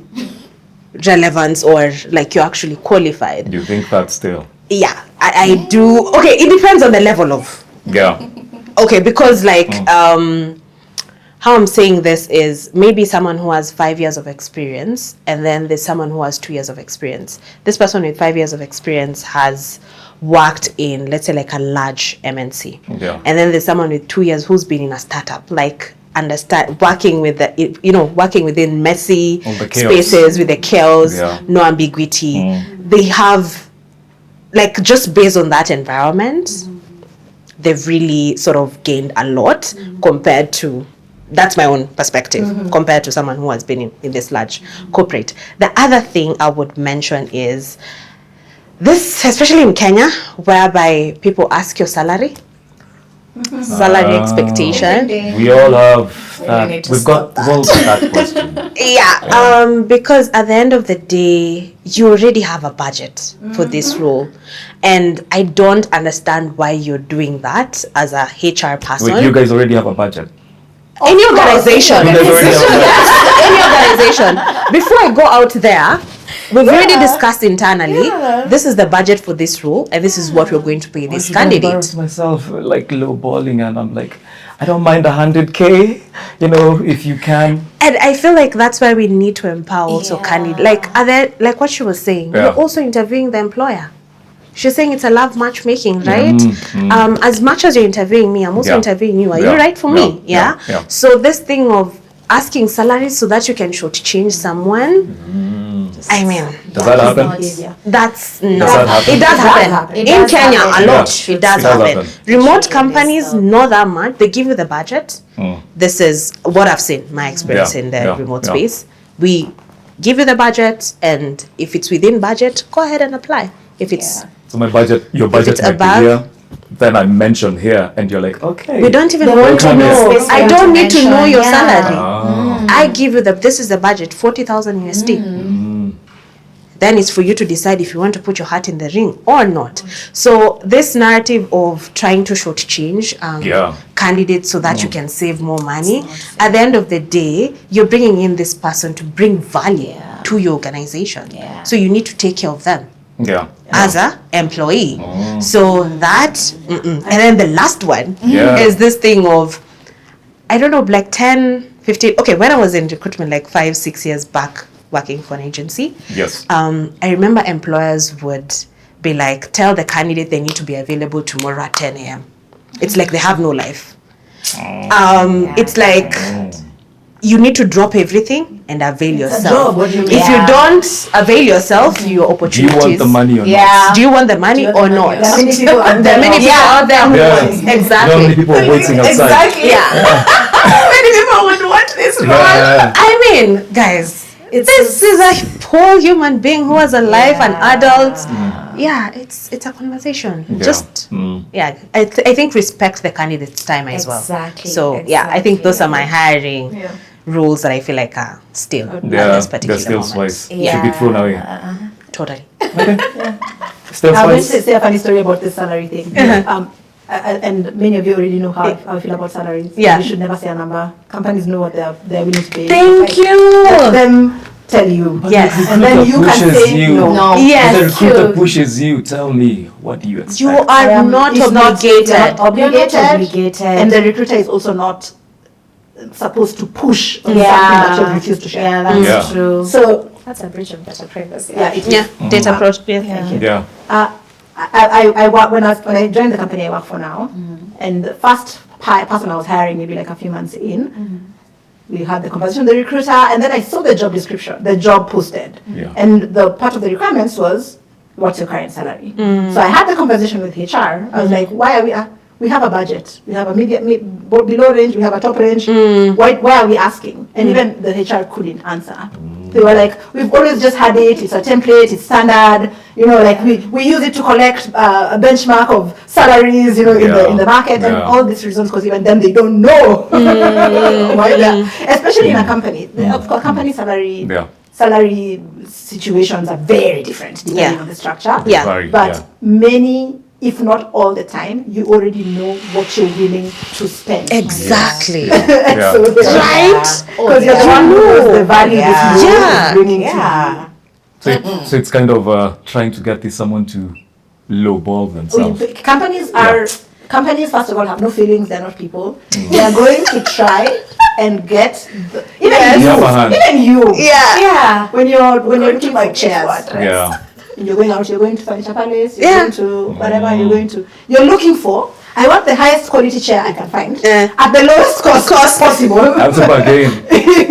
relevance, or like you're actually qualified. Do you think that's stale? I do. Okay, it depends on the level of. Okay, because like how I'm saying this is maybe someone who has 5 years of experience, and then there's someone who has 2 years of experience. This person with 5 years of experience has worked in, let's say, like a large MNC. And then there's someone with 2 years who's been in a startup. Like understand working with working within messy All the chaos. spaces with the chaos, Yeah. no ambiguity. They have, like, just based on that environment, they've really sort of gained a lot compared to, that's my own perspective, compared to someone who has been in this large corporate. The other thing I would mention is this, especially in Kenya, whereby people ask your salary, salary expectation. We all have that. need to We've got stop we've all got that question. Yeah, because at the end of the day, you already have a budget for this role. And I don't understand why you're doing that as a HR person. Wait, you guys already have a budget? Any organization. You guys already have a budget? Any organization. Before I go out there, we've already discussed internally, this is the budget for this role, and this is what we're going to pay this candidate. embarrass myself like lowballing, and I'm like, I don't mind 100K, if you can. And I feel like that's why we need to empower also candidates. Like what she was saying, Yeah. you're also interviewing the employer. She's saying it's a love matchmaking, right? As much as you're interviewing me, I'm also Yeah. interviewing you. Are Yeah. you right for me? Yeah. Yeah. So this thing of asking salaries so that you can shortchange someone, I mean, Does that happen? that's that not. happen? It does happen. It In does Kenya, happen. a lot. Yeah. It does It does happen. happen. Remote companies know that much. They give you the budget. This is what I've seen, my experience Yeah. in the Yeah. remote Yeah. space. We give you the budget, and if it's within budget, go ahead and apply. If it's So your budget it's might above- be here, then I mention here, and you're like, okay. we don't even want to come here. know. Space for I you don't to need to know mention, your yeah. salary. I give you this is the budget, 40,000 USD. Then it's for you to decide if you want to put your hat in the ring or not. So this narrative of trying to shortchange candidates so that you can save more money, at the end of the day, you're bringing in this person to bring value to your organization. Yeah. So you need to take care of them Yeah. as a employee. So that, and then the last one Yeah. is this thing of, I don't know, like 10, 15, okay, when I was in recruitment like 5-6 years back working for an agency, Yes. I remember employers would be like, tell the candidate they need to be available tomorrow at 10 a.m. It's like they have no life. It's like you need to drop everything and avail yourself. If you don't avail yourself, your Do opportunities. you want the money or Yeah. Do you want the money or not? There are many people out There are many people out there who not? want. Yeah. Exactly. How many people are waiting outside? Exactly. Yeah. Many people would want this role. Yeah. I mean, guys, this is a whole human being who has a life, an adult. Yeah, it's a conversation. Yeah. Just I think respect the candidate's time as well. Exactly, So yeah, I think those are my hiring rules that I feel like are still at Yeah, this particular they're still moment. wise. Should be thrown away. Totally. Still I will wise. say a funny story about the salary thing. And many of you already know how I feel about salaries. Yeah. You should never say a number. Companies know what they're willing to pay. Thank you. Let them tell you. Yes. And then you can Pushes say you. no. No. If the Yes. recruiter pushes you, tell me, what do you expect? You are not It's obligated. You're not obligated. You're not obligated. And the recruiter is also not supposed to push on Yeah. something that you refuse to share. Yeah, that's Yeah. true. So That's a breach of data privacy. yeah, it is. Yeah, data prospect. Yeah. When I joined the company I work for now, and the first person I was hiring, maybe like a few months in, we had the conversation with the recruiter, and then I saw the job description, the job posted, Yeah. and the part of the requirements was, what's your current salary? So I had the conversation with HR. I was like, why are we have a budget, we have a below range, we have a top range. Why are we asking? And even the HR couldn't answer. They were like, we've always just had it, it's a template, it's standard, like we use it to collect a benchmark of salaries, in the market, and all these reasons, because even them, they don't know why they're, especially in a company. Of course, company salary situations are very different depending on the structure. Yeah. Sorry, But many, if not all the time, you already know what you're willing to spend. Exactly. Yeah. So, Right? because you're the one who knows the value this role Yeah. is bringing Yeah. So it's kind of trying to get someone to lowball to you. themselves. Companies, first of all, have no feelings. They're not people. They are going to try and get even The upper hand. you. Yeah. When you're looking for chairs, Yeah. you're going out, you're going to Furniture Palace, you're Yeah. going to whatever you're going to. You're looking for I want the highest quality chair I can find at the lowest cost possible. That's a bargain.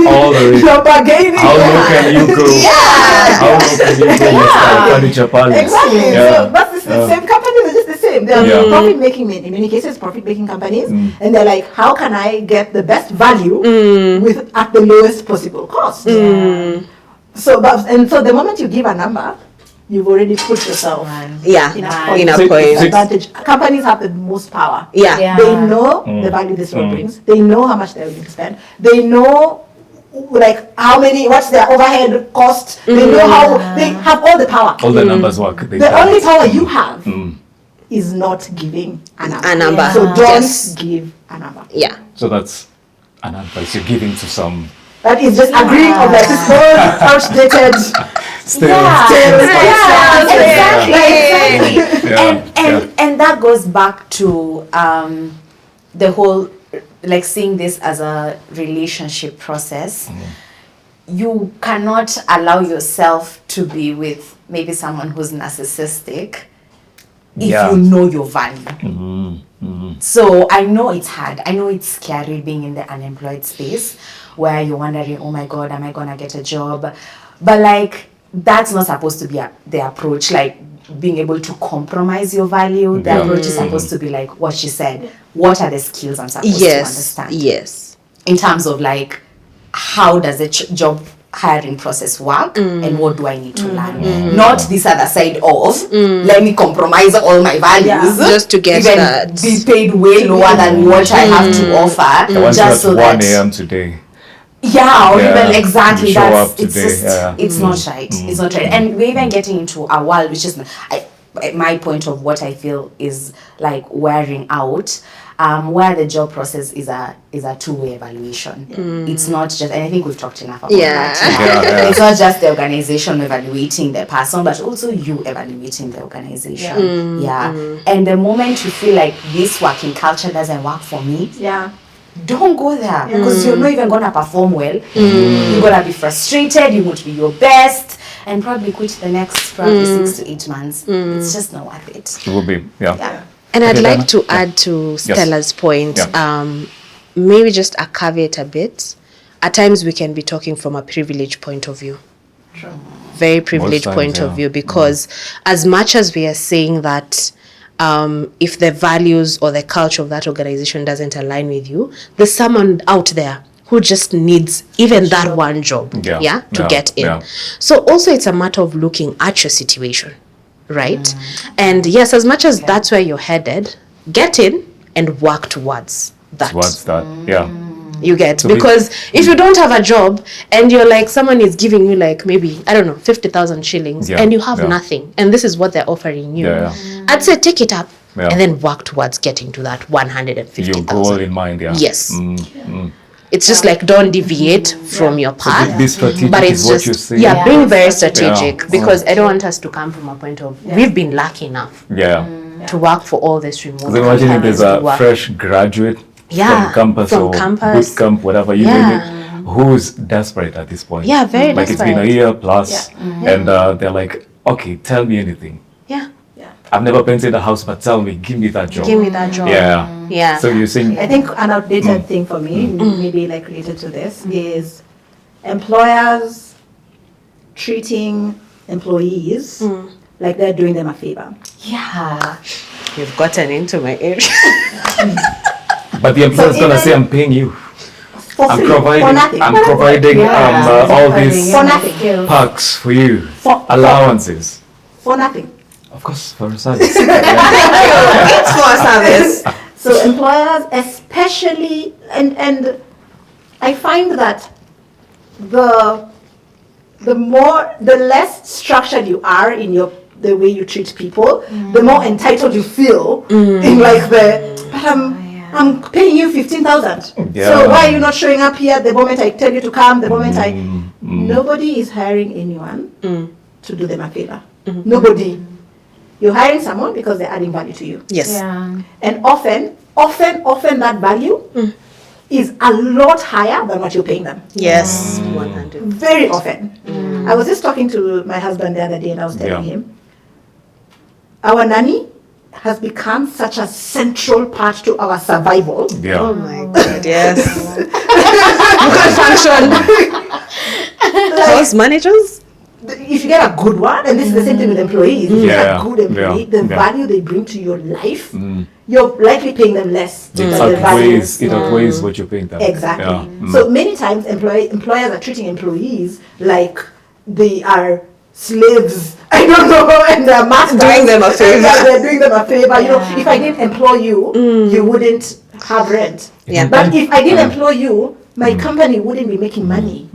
All the way. You're bargaining. How low can you go? How low can you go with furniture palace? Exactly. Yeah. So that's the same companies are just the same. They're profit making, in many cases profit making companies, and they're like, how can I get the best value with at the lowest possible cost? So the moment you give a number, you've already put yourself in a point. Advantage. Companies have the most power. They know the value this role brings. They know how much they're willing to spend. They know what's their overhead cost. They know how, they have all the power. All the numbers work. The only power you have is not giving a number. So don't give a number. So that's an advice you're giving to some. That is just agreeing on that this whole outdated. Exactly. And that goes back to the whole, like, seeing this as a relationship process. You cannot allow yourself to be with maybe someone who's narcissistic if you know your value. So I know it's hard. I know it's scary being in the unemployed space where you're wondering, oh my God, am I gonna get a job? But like, that's not supposed to be the approach. Like, being able to compromise your value. The approach is supposed to be like what she said. What are the skills I'm supposed to understand? In terms of like, how does the job hiring process work and what do I need to learn? Not this other side of let me compromise all my values just to get even that, be paid way lower than what I have to offer. Just so 1 a.m. today. Or even exactly that's it's just it's not right. It's not right. And we're even getting into a world which is my point of what I feel is like wearing out, where the job process is a two-way evaluation. It's not just, and I think we've talked enough about that. It's not just the organization evaluating the person, but also you evaluating the organization. And the moment you feel like this working culture doesn't work for me, don't go there, because you're not even gonna perform well. You're gonna be frustrated. You won't be your best, and probably quit the next probably 6 to 8 months. It's just not worth it. It will be, And I'd like to add to Stella's point, maybe just a caveat a bit. At times we can be talking from a privileged point of view. Very privileged point of view, because as much as we are saying that if the values or the culture of that organization doesn't align with you, there's someone out there who just needs even that one job to get in. So also it's a matter of looking at your situation, right? And yes, as much as that's where you're headed, get in and work towards that. You get, so because if you don't have a job and you're like, someone is giving you like maybe, I don't know, 50,000 shillings and you have nothing, and this is what they're offering you, I'd say take it up and then work towards getting to that 150,000. Your goal in mind, Yes. It's just like, don't deviate from your path. So be strategic, but it's is what just, you're saying. being very strategic, because I don't want us to come from a point of, we've been lucky enough to work for all this remote. So imagine if there's a fresh graduate from campus or boot camp, whatever you name it, who's desperate at this point. Very like desperate. It's been a year plus, and they're like, okay, tell me anything. I've never painted a house, but tell me, give me that job. Give me that job. So you're saying, I think an outdated thing for me, maybe like related to this, is employers treating employees like they're doing them a favor. You've gotten into my area. But the employer's gonna say, I'm paying you. I'm providing all these perks for you, allowances. For nothing. Of course, for a service. It's for service. So employers especially, and I find that the less structured you are in the way you treat people, the more entitled you feel in like I'm paying you 15,000. So why are you not showing up here the moment I tell you to come? The moment nobody is hiring anyone to do them a favor. Nobody. You're hiring someone because they're adding value to you. Yes. And often that value is a lot higher than what you're paying them. Yes. 100. Very often. I was just talking to my husband the other day and I was telling him, our nanny has become such a central part to our survival. Yeah. Oh my God, yes. You can't function. Those managers? If you get a good one, and this is the same thing with employees, if you get a good employee, the Yeah. value they bring to your life, you're likely paying them less. It than the value. outweighs what you're paying them. Exactly. Yeah. So many times employers are treating employees like they are slaves. I don't know, and they're masters. Doing them a favor. They're doing them a favor. You know, if I didn't employ you, you wouldn't have rent. Yeah. But if I didn't employ you, my company wouldn't be making money.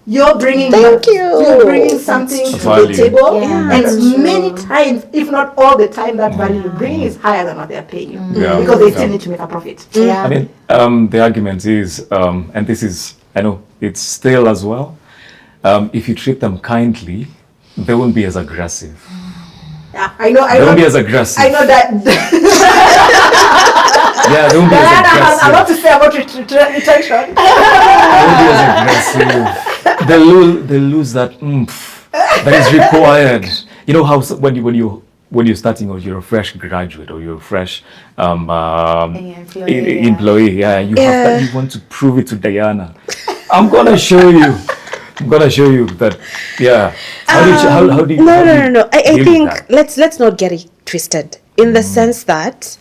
You're bringing you're bringing something to Value. the table, Yeah, and that's true. many times, if not all the time, that value you're bringing is higher than what they're paying you Yeah. because they still need to make a profit. Yeah. I mean, the argument is, and this is, I know it's stale as well. If you treat them kindly, they won't be as aggressive. Yeah, I know. They won't be as aggressive. I know that. Yeah, they won't be as Diana has a lot aggressive. to say about retention. They won't be as aggressive. They lose that oomph that is required. You know how when you're starting, or you're a fresh graduate, or you're a fresh employee, yeah, you have that, you want to prove it to Diana. I'm gonna show you that, yeah. How do you No. I deal with think that? let's not get it twisted in the sense that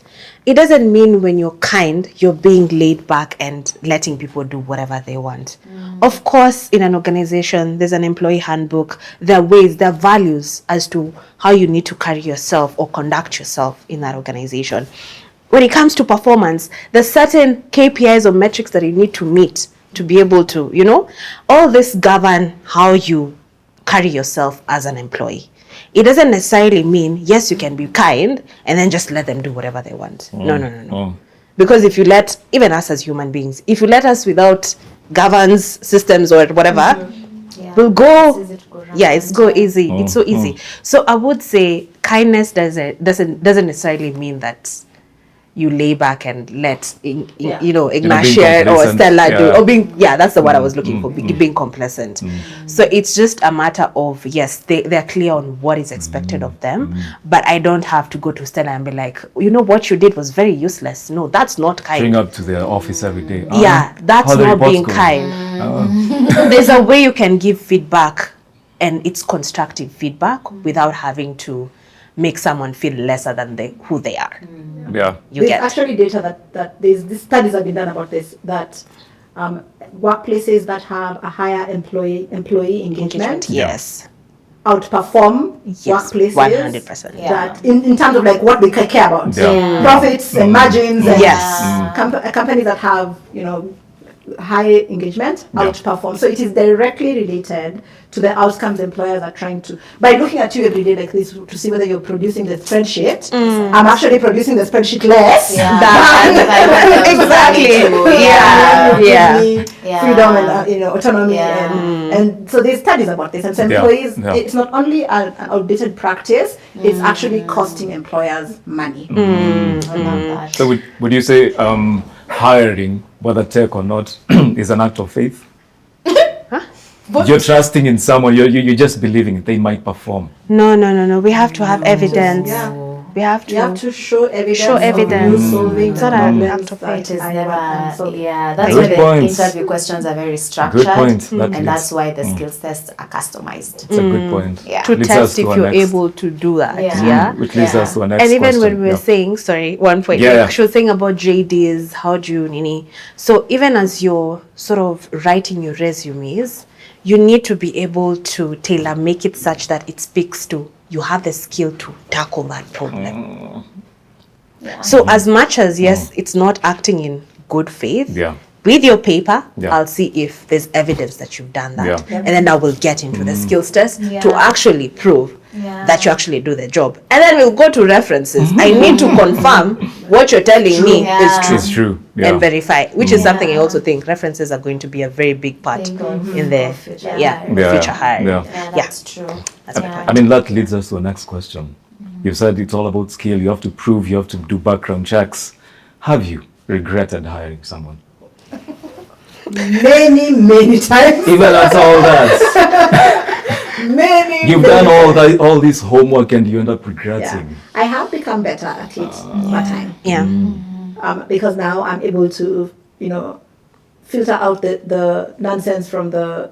it doesn't mean when you're kind, you're being laid back and letting people do whatever they want. Of course, in an organization, there's an employee handbook. There are ways, there are values as to how you need to carry yourself or conduct yourself in that organization. When it comes to performance, there's certain KPIs or metrics that you need to meet to be able to, all this govern how you carry yourself as an employee. It doesn't necessarily mean, yes, you can be kind and then just let them do whatever they want. No. Because if you let, even us as human beings, if you let us without governance systems or whatever, we'll go, it's go easy. It's so easy. So I would say kindness doesn't necessarily mean that you lay back and let Ignatia or Stella do, or being, that's the word I was looking for, being complacent. So it's just a matter of, yes, they're clear on what is expected of them, but I don't have to go to Stella and be like, what you did was very useless. No, that's not kind. Bring up to their office every day. That's how the not reports being go? kind. There's a way you can give feedback, and it's constructive feedback without having to make someone feel lesser than who they are. Yeah. There's actually data that these studies have been done about this, that workplaces that have a higher employee engagement yes, outperform workplaces 100%. that in terms of like what they care about, profits and margins, and companies that have high engagement outperform. So it is directly related to the outcomes employers are trying to, by looking at you every day like this to see whether you're producing the spreadsheet. I'm actually producing the spreadsheet less. Exactly. Freedom and autonomy and so there's studies about this, and so employees, it's not only an outdated practice, it's actually costing employers money. I love that. So would you say hiring, whether tech or not, is an act of faith? You're trusting in someone, you're just believing they might perform. No. We have to have evidence. We have You have to show evidence. It's not an act of faith. It is never, that's Good why the point. interview questions are very structured. Good point. And that's why the skills tests are customized. It's a good point. Yeah. To Leads test us to if our you're next- able to do that. Which leads us to our next And even question. when we were saying, one point, she was saying about JDs, how do you, Nini? So even as you're sort of writing your resumes, you need to be able to tailor make it such that it speaks to, you have the skill to tackle that problem. So as much as, yes, it's not acting in good faith, with your paper, I'll see if there's evidence that you've done that. And then I will get into the skills test to actually prove that you actually do the job. And then we'll go to references. I need to confirm what you're telling me is true. It's true. And verify, which is something I also think references are going to be a very big part in the future hiring. That's true. I mean, that leads us to the next question. You said it's all about skill. You have to prove, you have to do background checks. Have you regretted hiring someone? Many times. Even after all that. You've done all this homework and you end up regretting. I have, become better at it over time. Yeah. Because now I'm able to, filter out the nonsense from the,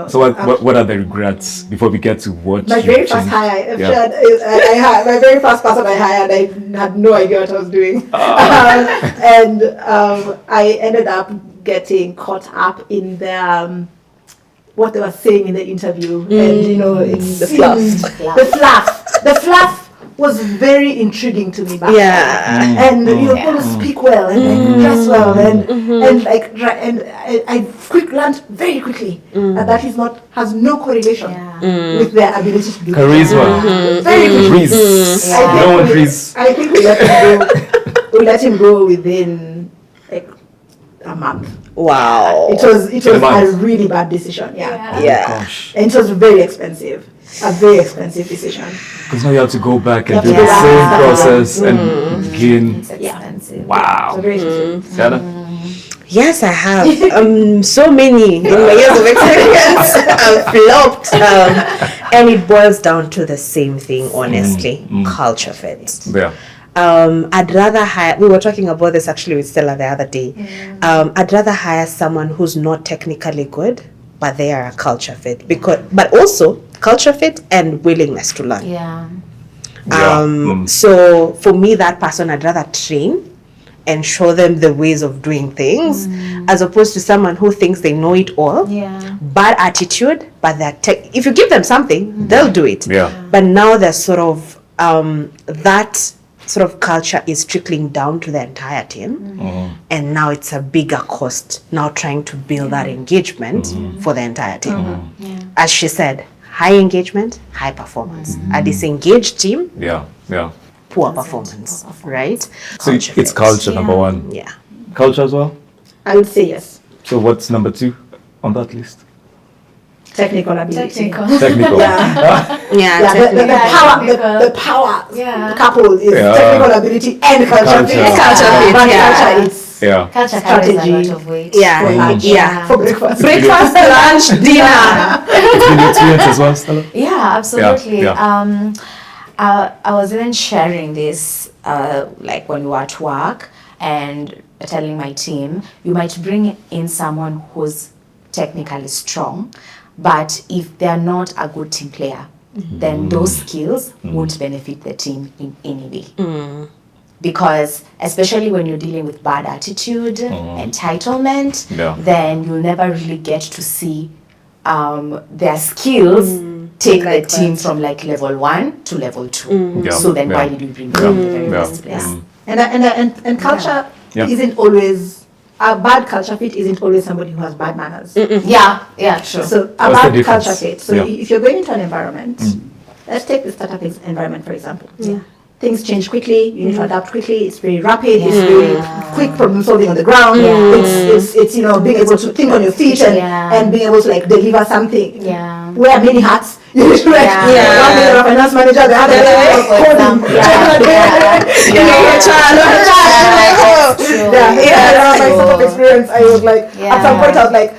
So what are the regrets before we get to what my you very first changed? hire, Yeah. my very first person I hired, I had no idea what I was doing. And I ended up getting caught up in the what they were saying in the interview, and it's The fluff. The fluff was very intriguing to me back then. And people speak well and dress well and I learned very quickly that has no correlation with their ability to do Charisma. very quickly. Reese. No one Reese. I think we let him go. We let him go within like a month. Wow. It was a month. a really bad decision. Yeah. Gosh. And it was very expensive. A very expensive decision. Because now you have to go back and do to the go back same and start process and begin. It's expensive. Wow. So very expensive. Sienna? Yes, I have. So many in my years of experience. I've flopped. And it boils down to the same thing, honestly. Culture fit. Yeah. I'd rather hire, we were talking about this actually with Stella the other day. I'd rather hire someone who's not technically good, but they are a culture fit. But also culture fit and willingness to learn. So for me, that person, I'd rather train and show them the ways of doing things, as opposed to someone who thinks they know it all. Bad attitude, but if you give them something, they'll do it. But now there's sort of that sort of culture is trickling down to the entire team, and now it's a bigger cost now trying to build that engagement for the entire team. As she said, high engagement, high performance. A disengaged team, poor performance, right? So it's culture, number one. Yeah. Culture as well? I would say yes. So what's number 2 on that list? Technical ability. Technical. The power couple is technical ability and culture fit. Culture is Culture carries a lot of weight. for breakfast. Breakfast, lunch, dinner. It's been your experience as well, Stella? Yeah, absolutely. Yeah. I was even sharing this like when we were at work and telling my team, you might bring in someone who's technically strong, but if they're not a good team player, then those skills won't benefit the team in any way. Because especially when you're dealing with bad attitude, entitlement, then you'll never really get to see their skills take the team from like level 1 to level 2. So then why did you bring them in the very first place? And culture isn't always, a bad culture fit isn't always somebody who has bad manners. True. So a What's the bad difference? culture fit. So if you're going into an environment, let's take the startup environment for example. Things change quickly. You need to adapt quickly. It's very rapid. It's very quick problem solving on the ground. It's being able to think on your feet and being able to like deliver something. Wear many hats. You need to like one day you're a finance manager, the other day you're coding. My sort of experience, I was like at some point I was like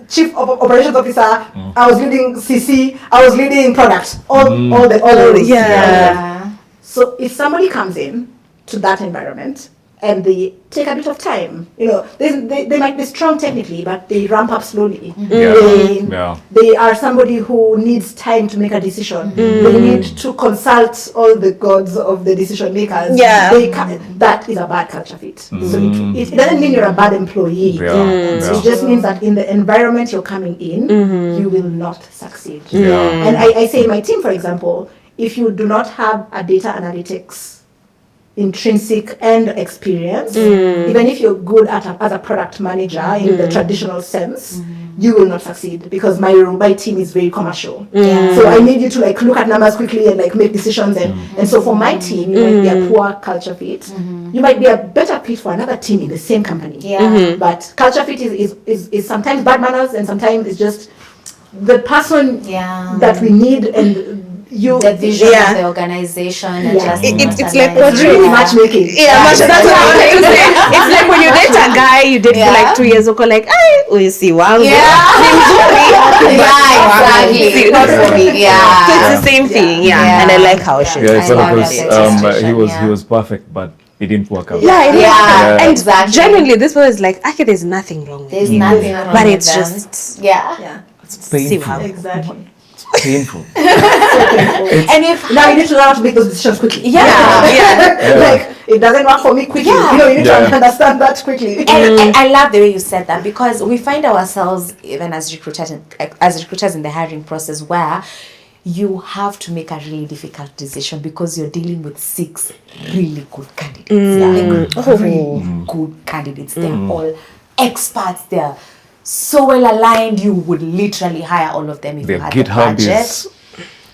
chief operations officer. I was leading CC. I was leading product. All the So if somebody comes in to that environment and they take a bit of time, they might be strong technically, but they ramp up slowly. They are somebody who needs time to make a decision. They need to consult all the gods of the decision makers. That is a bad culture fit. So it doesn't mean you're a bad employee. It just means that in the environment you're coming in, you will not succeed. And I say in my team, for example, if you do not have a data analytics intrinsic and experience, even if you're good as a product manager in the traditional sense, you will not succeed because my team is very commercial. So I need you to like look at numbers quickly and like make decisions and so for my team, you might be a poor culture fit. You might be a better fit for another team in the same company. But culture fit is sometimes bad manners and sometimes it's just the person that we need and the vision Yeah. of the organization and Yeah. just It's like what It's really matchmaking. that's what I wanted to say. It's like when you date a guy you date for like 2 years, uko like, you see, wangu. exactly. Not for me. So it's the same thing, and I like how she. Yeah, it's I one of love those. that He was perfect, but it didn't work out. Yeah, Yeah, and exactly. genuinely, this was like, okay, there's nothing wrong with There's it, nothing wrong but with it's them. just Yeah. It's painful. Exactly. Painful. And if Now you need to learn how to make those decisions quickly. yeah. Like it doesn't work for me quickly. Yeah. You know, you need Yeah. to understand that quickly. and I love the way you said that, because we find ourselves even as recruiters in the hiring process where you have to make a really difficult decision because you're dealing with 6 really good candidates. Really good candidates. They're all experts. They're so well aligned. You would literally hire all of them if you Their had the GitHub budget. is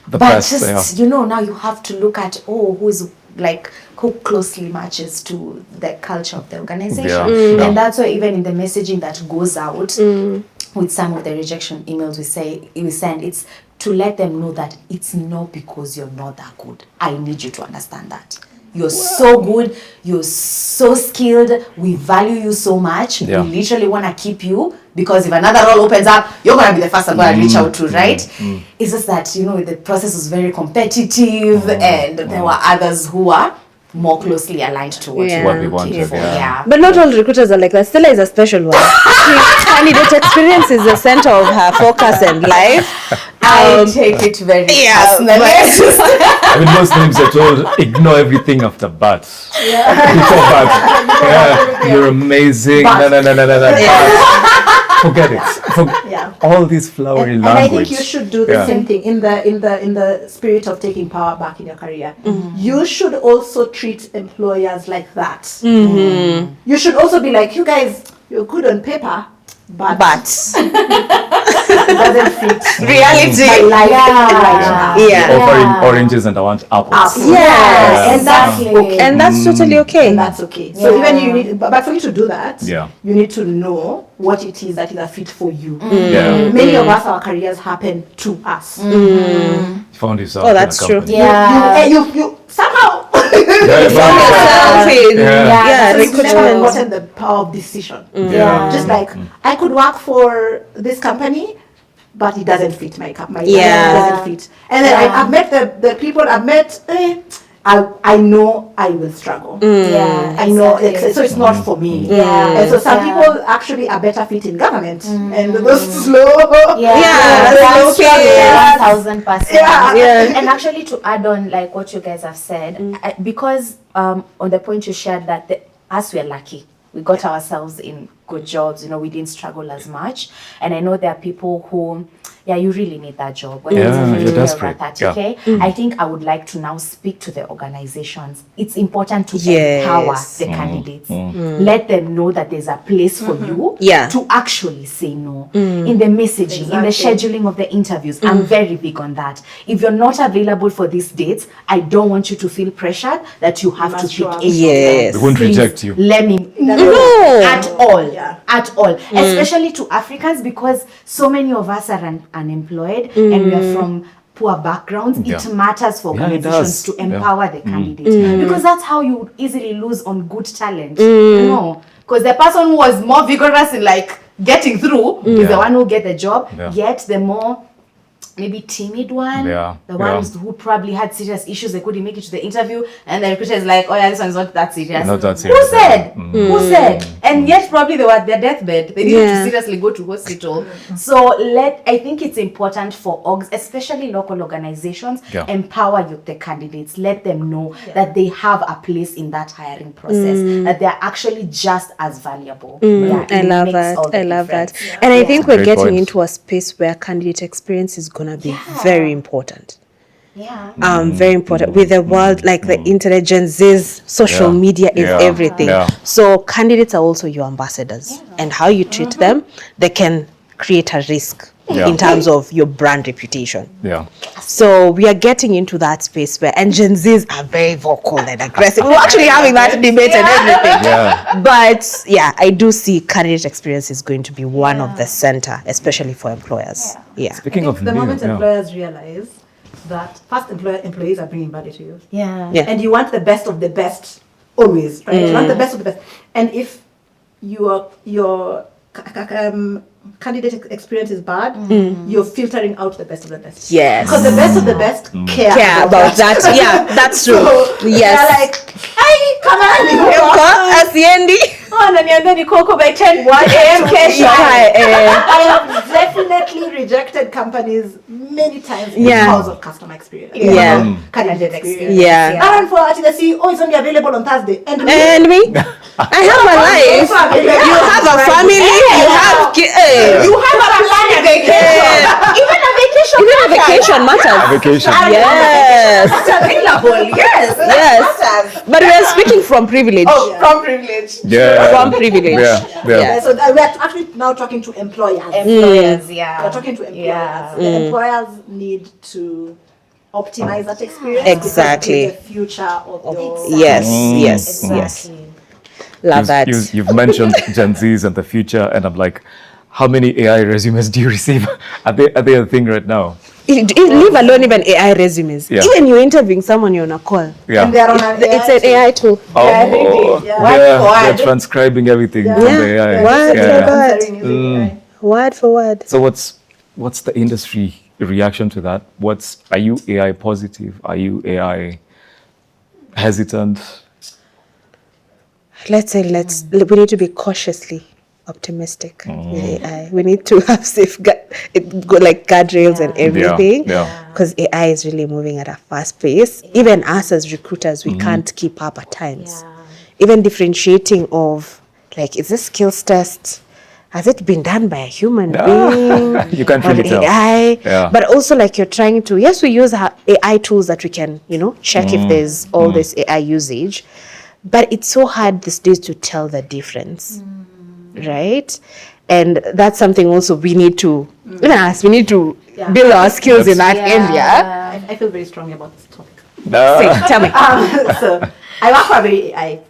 the But best. just, now you have to look at, who closely matches to the culture of the organization. Yeah. And that's why even in the messaging that goes out with some of the rejection emails we send, it's to let them know that it's not because you're not that good. I need you to understand that. You're so good, you're so skilled, we value you so much, Yeah. we literally want to keep you, because if another role opens up, you're going to be the first I'm going to reach out to, right? It's just that, the process was very competitive and there were others who are more closely aligned to what Yeah. you What we were wanted, looking for. yeah. But not all recruiters are like that. Stella is a special one. Candidate experience is the center of her focus and life. I take it very personally. I mean, most times they're told ignore everything after but. Before but. Yeah, you're amazing. But. No. But. Forget it. Yeah. All this flowery And I language. think you should do the same thing in the spirit of taking power back in your career. You should also treat employers like that. You should also be like, you guys, you're good on paper, but it doesn't fit Reality. my life right now. Yeah. Offering oranges and I want apples. Yes. And that's okay. And that's totally okay. And that's okay. So even you need, but for you to do that, Yeah. you need to know what it is that is a fit for you. Yeah. Many of us, our careers happen to us. Found yourself. Oh, in a that's true. company. You somehow Yeah, you found Yourself in- Yeah. so you've never recruitment. gotten the power of decision. Yeah. Just like I could work for this company, but it doesn't fit my life. Yeah. It doesn't fit. And then I've met the people I've met. I know I will struggle. Yeah, I know, exactly. so it's not for me. Yeah. And so some Yeah. people actually are better fit in government, and those slow. That's slow true. progress. 1000%. Yeah. And actually, to add on, like what you guys have said, because on the point you shared that us, we are lucky. We got ourselves in good jobs. We didn't struggle as much. And I know there are people who, you really need that job. Whether it's Yeah, a you're 50K or a desperate. 30K. I think I would like to now speak to the organizations. It's important to Yes. empower the candidates. Let them know that there's a place for you Yeah. to actually say no. In the messaging, in the scheduling of the interviews, I'm very big on that. If you're not available for these dates, I don't want you to feel pressured that you have to must pick show up. any of Yes. them. We won't Please, reject you. Let me No. at all. Yeah. At all. Especially to Africans, because so many of us are unemployed and we are from poor backgrounds. Yeah. It matters for Yeah, it organizations does. to empower the candidates, because that's how you would easily lose on good talent. Because the person who was more vigorous in getting through is the one who get the job. Yeah. Yet the more maybe timid one, the ones who probably had serious issues, they couldn't make it to the interview, and the recruiter is like, oh yeah, this one's not that serious. Not that Who serious. said? Who said? And yet probably they were at their deathbed. They needed Yeah. to seriously go to hospital. So I think it's important for orgs, especially local organizations, empower the candidates. Let them know that they have a place in that hiring process, that they're actually just as valuable. Yeah, I it love makes all that. the I love that. difference. And I think we're Great getting point. into a space where candidate experience is going to be very important. Yeah. Very important with the world, like the internet, Gen Z's social Yeah. media is Yeah. everything. Yeah. So candidates are also your ambassadors, and how you treat them, they can create a risk Yeah. in terms of your brand reputation. Yeah. So we are getting into that space where, and Gen Zs are very vocal and aggressive. We're actually having that debate and everything. Yeah. But yeah, I do see candidate experience is going to be one of the center, especially for employers. Yeah. Speaking of The new, moment employers realize that first employees are bringing value to you. Yeah. And you want the best of the best always, right? You want the best of the best. And if your candidate experience is bad, you're filtering out the best of the best. Yes. Because the best of the best care about that. Yeah, that's true. Yes. They're like, hey, come on, Asiendi. Ananiambia ni koko by 10 a.m. kesho. I have definitely rejected companies many times because of customer experience. Candidate experience. And for the CEO is only available on Thursday. And me? I have a life. You have a family. You have you have a planned vacation. Even a vacation matters. A vacation. Yes. That's available. Yes. But we are speaking from privilege. Oh, from privilege. Yeah. From privilege. Yeah. So we're actually now talking to employers. We're talking to employers. The employers need to optimize that experience. Exactly. The future of your Yes. Love that. You've mentioned Gen Zs and the future, and I'm like, how many AI resumes do you receive? Are they a thing right now? Leave alone even AI resumes. Yeah. Even you're interviewing someone, you're on a call. Yeah. And they're on It's an AI tool. They're transcribing everything from the AI. Word for word. So what's the industry reaction to that? Are you AI positive? Are you AI hesitant? Let's say we need to be cautiously optimistic with AI. We need to have guardrails and everything, because AI is really moving at a fast pace. Even us as recruiters, we can't keep up at times. Even differentiating of, like, is this skills test, has it been done by a human being? You can't really tell. AI, but also, like, you're trying to, yes, we use AI tools that we can, check if there's all this AI usage. But it's so hard these days to tell the difference, right? And that's something also we need to, even us, we need to build our skills in that area. I feel very strongly about this topic. Tell me. So I work for a very AI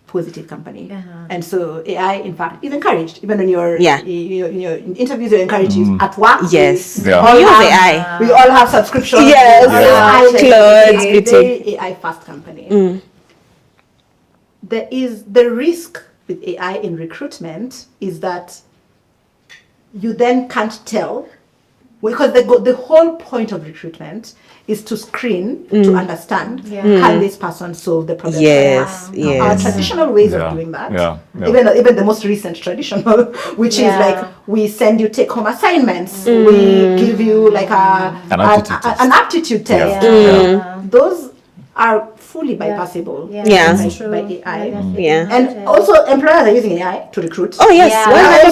positive company. And so AI, in fact, is encouraged. Even when you're in interviews, you're encouraged to use at work. Yes. We all have subscriptions. It's very AI fast company. The risk with AI in recruitment is that you then can't tell, because the whole point of recruitment is to screen, to understand, can this person solve the problem? Our traditional ways of doing that, even the most recent traditional, which is like, we send you take-home assignments, we give you like an aptitude test. Those are fully bypassable by AI. And also employers are using AI to recruit. Oh yes,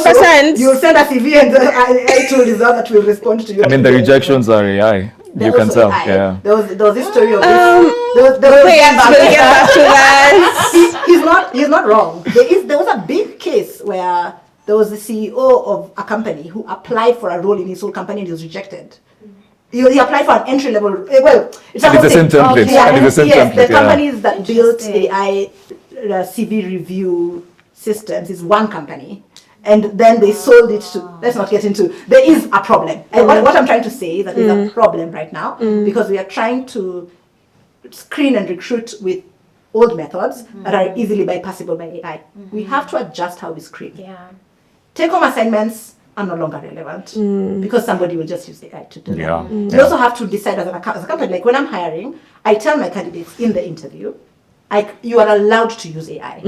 100%. You'll send a CV and the AI tool is that will respond to you. I mean, the rejections are AI. You can tell. AI. There was this story of this. We'll get back to that. He's not wrong. There was a big case where there was the CEO of a company who applied for a role in his whole company and he was rejected. He applied for an entry level. It's the same template. The companies that built AI CV review systems is one company, and then they sold it to. Let's not get into. There is a problem, and what I'm trying to say is that there's a problem right now because we are trying to screen and recruit with old methods that are easily bypassable by AI. We have to adjust how we screen. Take-home assignments are no longer relevant because somebody will just use AI to do that. We also have to decide as a company, like when I'm hiring, I tell my candidates in the interview, you are allowed to use AI.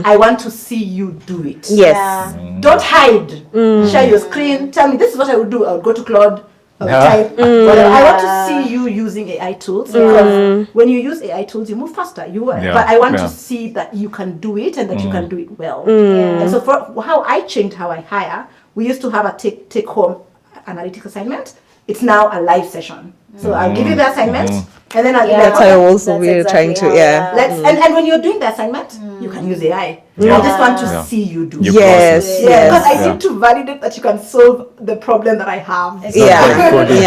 I want to see you do it. Yes. Don't hide. Share your screen. Tell me, this is what I would do. I would go to Claude. I would type. I want to see you using AI tools because when you use AI tools, you move faster. But I want to see that you can do it and that you can do it well. And so for how I changed how I hire, we used to have a take-home analytics assignment. It's now a live session. So I'll give you the assignment, and then that's how also we're trying to and when you're doing the assignment, you can use AI. I just want to see you do. Yes. Because I need to validate that you can solve the problem that I have. Exactly.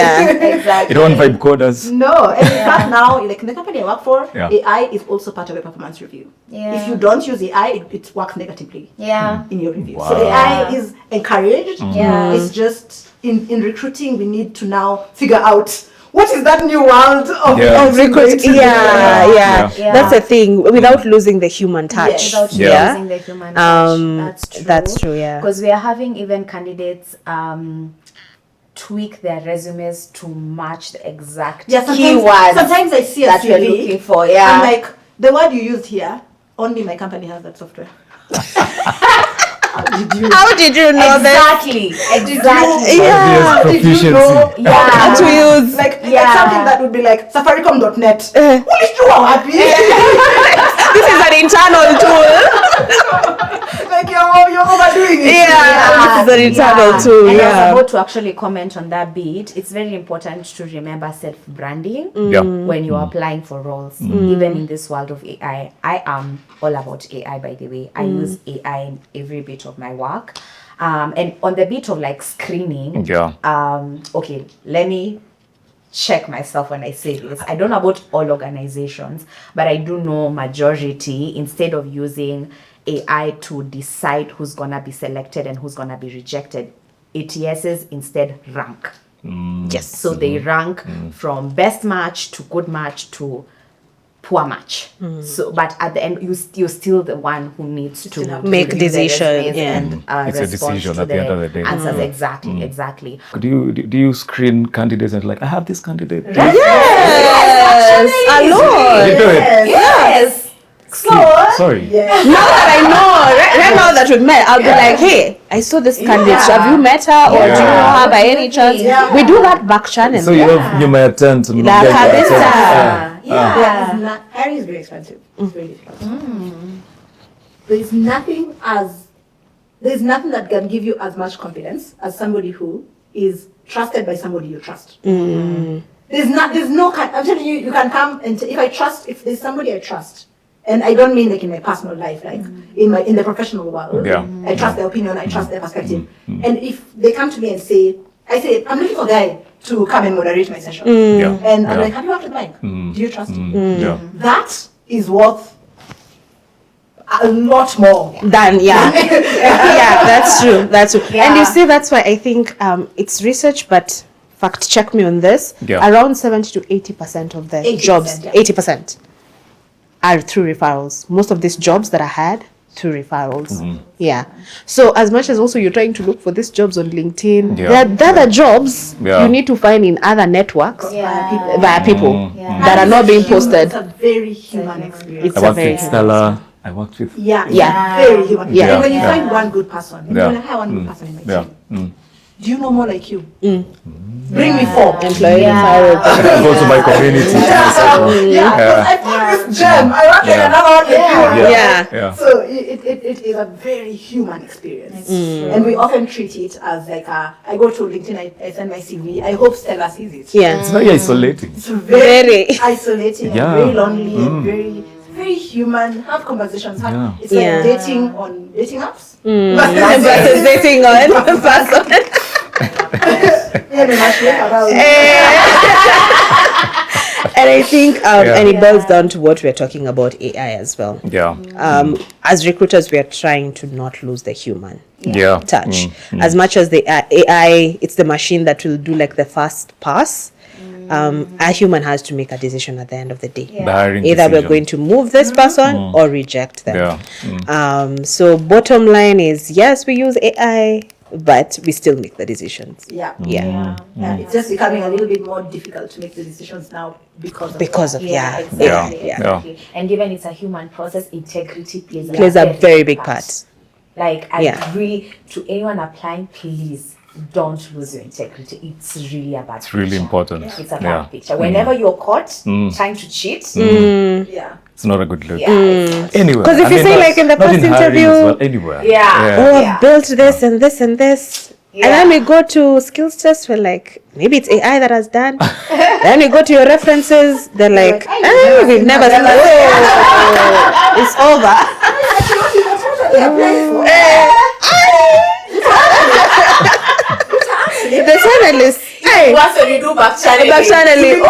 You don't vibe coders. No, and in fact now, like in the company I work for, AI is also part of a performance review. If you don't use AI, it works negatively in your review. So AI is encouraged. It's just in recruiting, we need to now figure out what is that new world of recruiting? Yeah. That's the thing. Without losing the human touch. Yes. Without losing the human touch. That's true. Yeah. Because we are having even candidates tweak their resumes to match the exact keywords. Sometimes I see a that CV, you're looking for. Yeah. I'm like, the word you used here, only my company has that software. How did you know that? Exactly. Yeah. Proficiency. To use. Like something that would be like safaricom.net. This is an internal tool. Like you're overdoing it. This is an internal tool. And I was about to actually comment on that bit. It's very important to remember self-branding when you are applying for roles, even in this world of AI. I am all about AI, by the way. I use AI in every bit of my work. And on the bit of like screening, okay, let me check myself when I say this. I don't know about all organizations, but I do know majority, instead of using AI to decide who's gonna be selected and who's gonna be rejected, ATSs instead rank. Yes. So they rank from best match to good match to poor match. So, but at the end, you're still the one who needs to make decision and it's a respond decision to at the end of the day. answers. Exactly. Do you screen candidates and like, I have this candidate? Yes. A lot. You do it. Yes. Sorry. Now that I know, right now that we've met, I'll be like, hey, I saw this candidate. Have you met her, or do you know her by any chance? We do that back channel. So you may attend to Hiring is very expensive. It's really expensive. There's nothing that can give you as much confidence as somebody who is trusted by somebody you trust. There's no. I'm telling you, you can come and if there's somebody I trust. And I don't mean like in my personal life, like in the professional world. I trust their opinion, I trust their perspective. And if they come to me and I say, I'm looking for a guy to come and moderate my session. And I'm like, have you worked with Mike? Do you trust him? That is worth a lot more than that's true. And you see, that's why I think it's research, but fact check me on this. Around 70 to 80% of the jobs, 80%. are through referrals. Most of these jobs that I had, through referrals. So as much as also you're trying to look for these jobs on LinkedIn, there are other jobs you need to find in other networks via people that are not being posted. It's a very human experience. I worked with Stella. I worked with very human. And when you find one good person, and you're like, I have one good person in my team. Do you know more like you? Bring me 4 employee referral. Go to my community. I found this gem. I work in another one. So it is a very human experience, and we often treat it as like I go to LinkedIn, I send my CV. I hope Stella sees it. It's very isolating. It's very isolating, and very lonely, and very human. Have conversations. It's like dating on dating apps. Versus dating on person. And I think and it boils down to what we're talking about AI as well. As recruiters, we are trying to not lose the human touch. As much as the AI, it's the machine that will do like the first pass. A human has to make a decision at the end of the day. Either we're going to move this person or reject them. So bottom line is, yes, we use AI, but we still make the decisions. It's just becoming a little bit more difficult to make the decisions now because of exactly. And given it's a human process, integrity plays a very big part. Like I agree to anyone applying, please don't lose your integrity. It's really a bad picture. It's really important. It's a bad picture. Whenever you're caught trying to cheat, it's not a good look. Anyway, because if you say like in the first interview, anywhere. I've built this and this and this, and then we go to skills test, we're like, maybe it's AI that has done. Then we go to your references, they're like, we've never seen it's over. The channelist. Once when you do back channeling.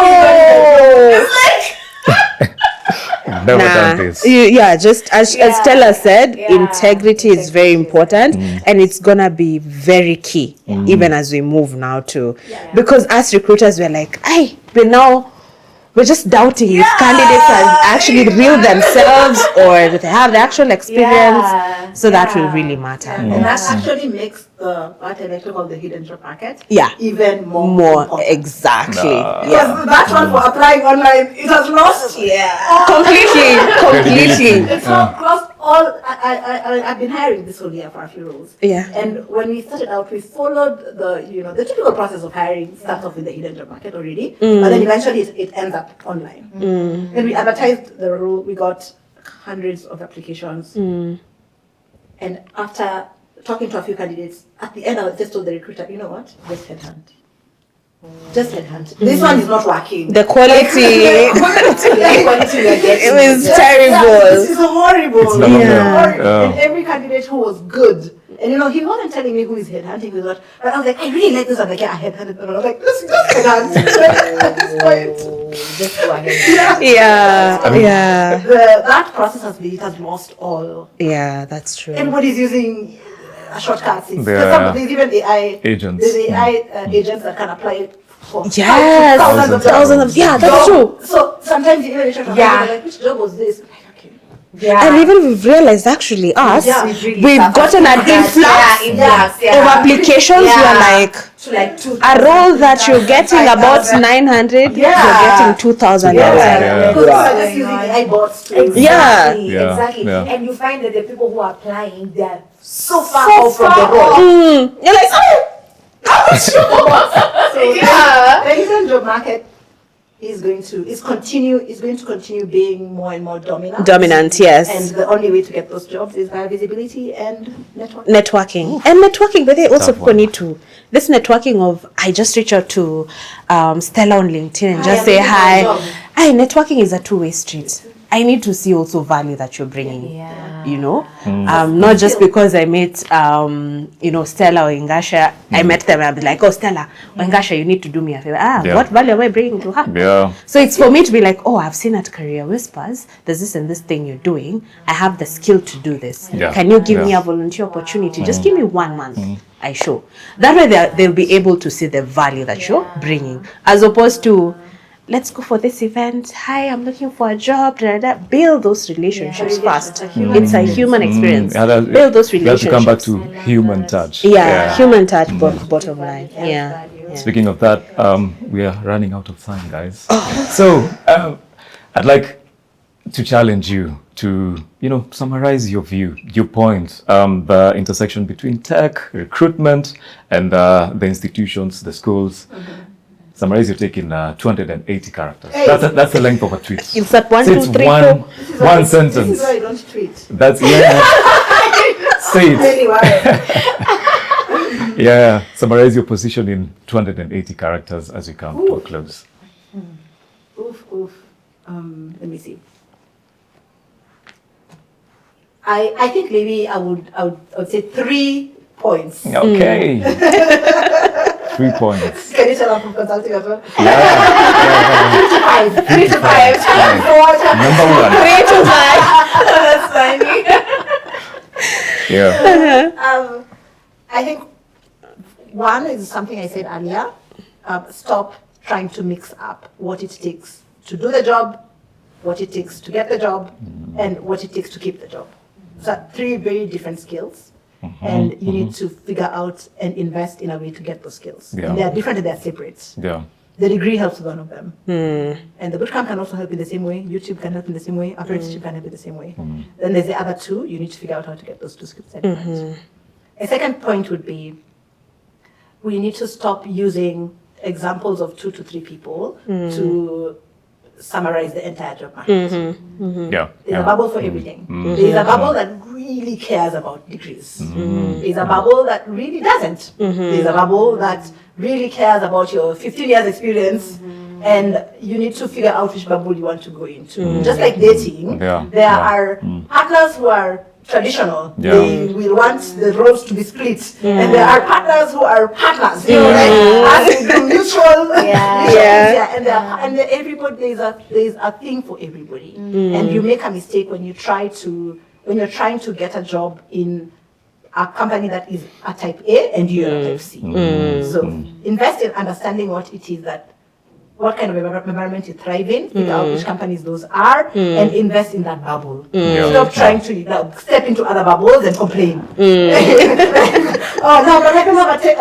Never done this. Just as Stella said, integrity is very important, and it's gonna be very key, even as we move now to, because as recruiters we're like, we're just doubting if candidates are actually real themselves or if they have the actual experience. So that will really matter. And that actually makes what I like to call the hidden job market even more important. Exactly. Because that one for applying online, it has lost completely. It's lost all. I've been hiring this whole year for a few roles. And when we started out, we followed the typical process of hiring. Starts off with the hidden job market already, but then eventually it ends up online. And we advertised the role. We got hundreds of applications. And after talking to a few candidates, at the end I just told the recruiter, you know what? Just headhunt. Just headhunt. This one is not working. The quality. It was terrible. This is horrible. It's not And every candidate who was good. And he wasn't telling me who is headhunting, but I was like, I really like this one. Like, I headhunted them. I was like, just headhunt. At this point. Just go ahead. That process has lost all. Yeah, that's true. Everybody's using shortcuts. There's even AI agents. There's AI agents that can apply for thousands of jobs. That's true. So sometimes you even like, which job was this? And even we've realized actually we've gotten an influx of applications. You're like a role that you're getting about 900, you're getting 2,000. Exactly. And you find that the people who are applying, they're so far off from the role. You're like, the hidden job market is going to continue being more and more dominant. Yes. And the only way to get those jobs is via visibility and networking. But they also need to this networking of I just reach out to Stella on LinkedIn and just say hi. Networking is a two-way street. I need to see also value that you're bringing. Not just because I met Stella or Ingasha. I met them and I'll be like, oh, Stella or Ingasha, you need to do me a favor. What value am I bringing to her? So it's for me to be like, oh, I've seen at Career Whispers, there's this and this thing you're doing. I have the skill to do this. Can you give me a volunteer opportunity? Just give me 1 month. I show. That way they'll be able to see the value that you're bringing, as opposed to, let's go for this event. Hi, I'm looking for a job. Build those relationships first. It's a human experience. Build those relationships. To come back to human touch. Human touch, bottom line. Speaking of that, we are running out of time, guys. So I'd like to challenge you to, summarize your point, the intersection between tech, recruitment, and the institutions, the schools. Summarize your take in 280 characters. That's the length of a tweet. It's that 1, 2, 3, 4. One sentence. This is why I don't tweet. That's Say it. Summarize your position in 280 characters as we come to a close. Let me see. I think maybe I would say 3 points. Okay. 3 points. Can you tell I'm from consulting as well? 3 to 5. Number 1. 3 to 5. That's funny. I think 1 is something I said earlier. Stop trying to mix up what it takes to do the job, what it takes to get the job, and what it takes to keep the job. So 3 very different skills. And you need to figure out and invest in a way to get those skills. And they are different and they are separate. The degree helps one of them. And the bootcamp can also help in the same way. YouTube can help in the same way. Apprenticeship can help in the same way. Then there's the other 2. You need to figure out how to get those 2 skills. A second point would be, we need to stop using examples of 2 to 3 people to summarize the entire job market. There's a bubble for everything. There's a bubble that really cares about degrees. There's a bubble that really doesn't. There's a bubble that really cares about your 15 years experience, and you need to figure out which bubble you want to go into. Just like dating, there are partners who are traditional. They will want the roles to be split. And there are partners who are partners. As in the mutual. And everybody, there's a thing for everybody. And you make a mistake when you're trying to get a job in a company that is a type A and you're a type C. So invest in understanding what it is that what kind of environment you thrive in, figure out which companies those are, and invest in that bubble. Stop trying to step into other bubbles and complain. Oh no, but I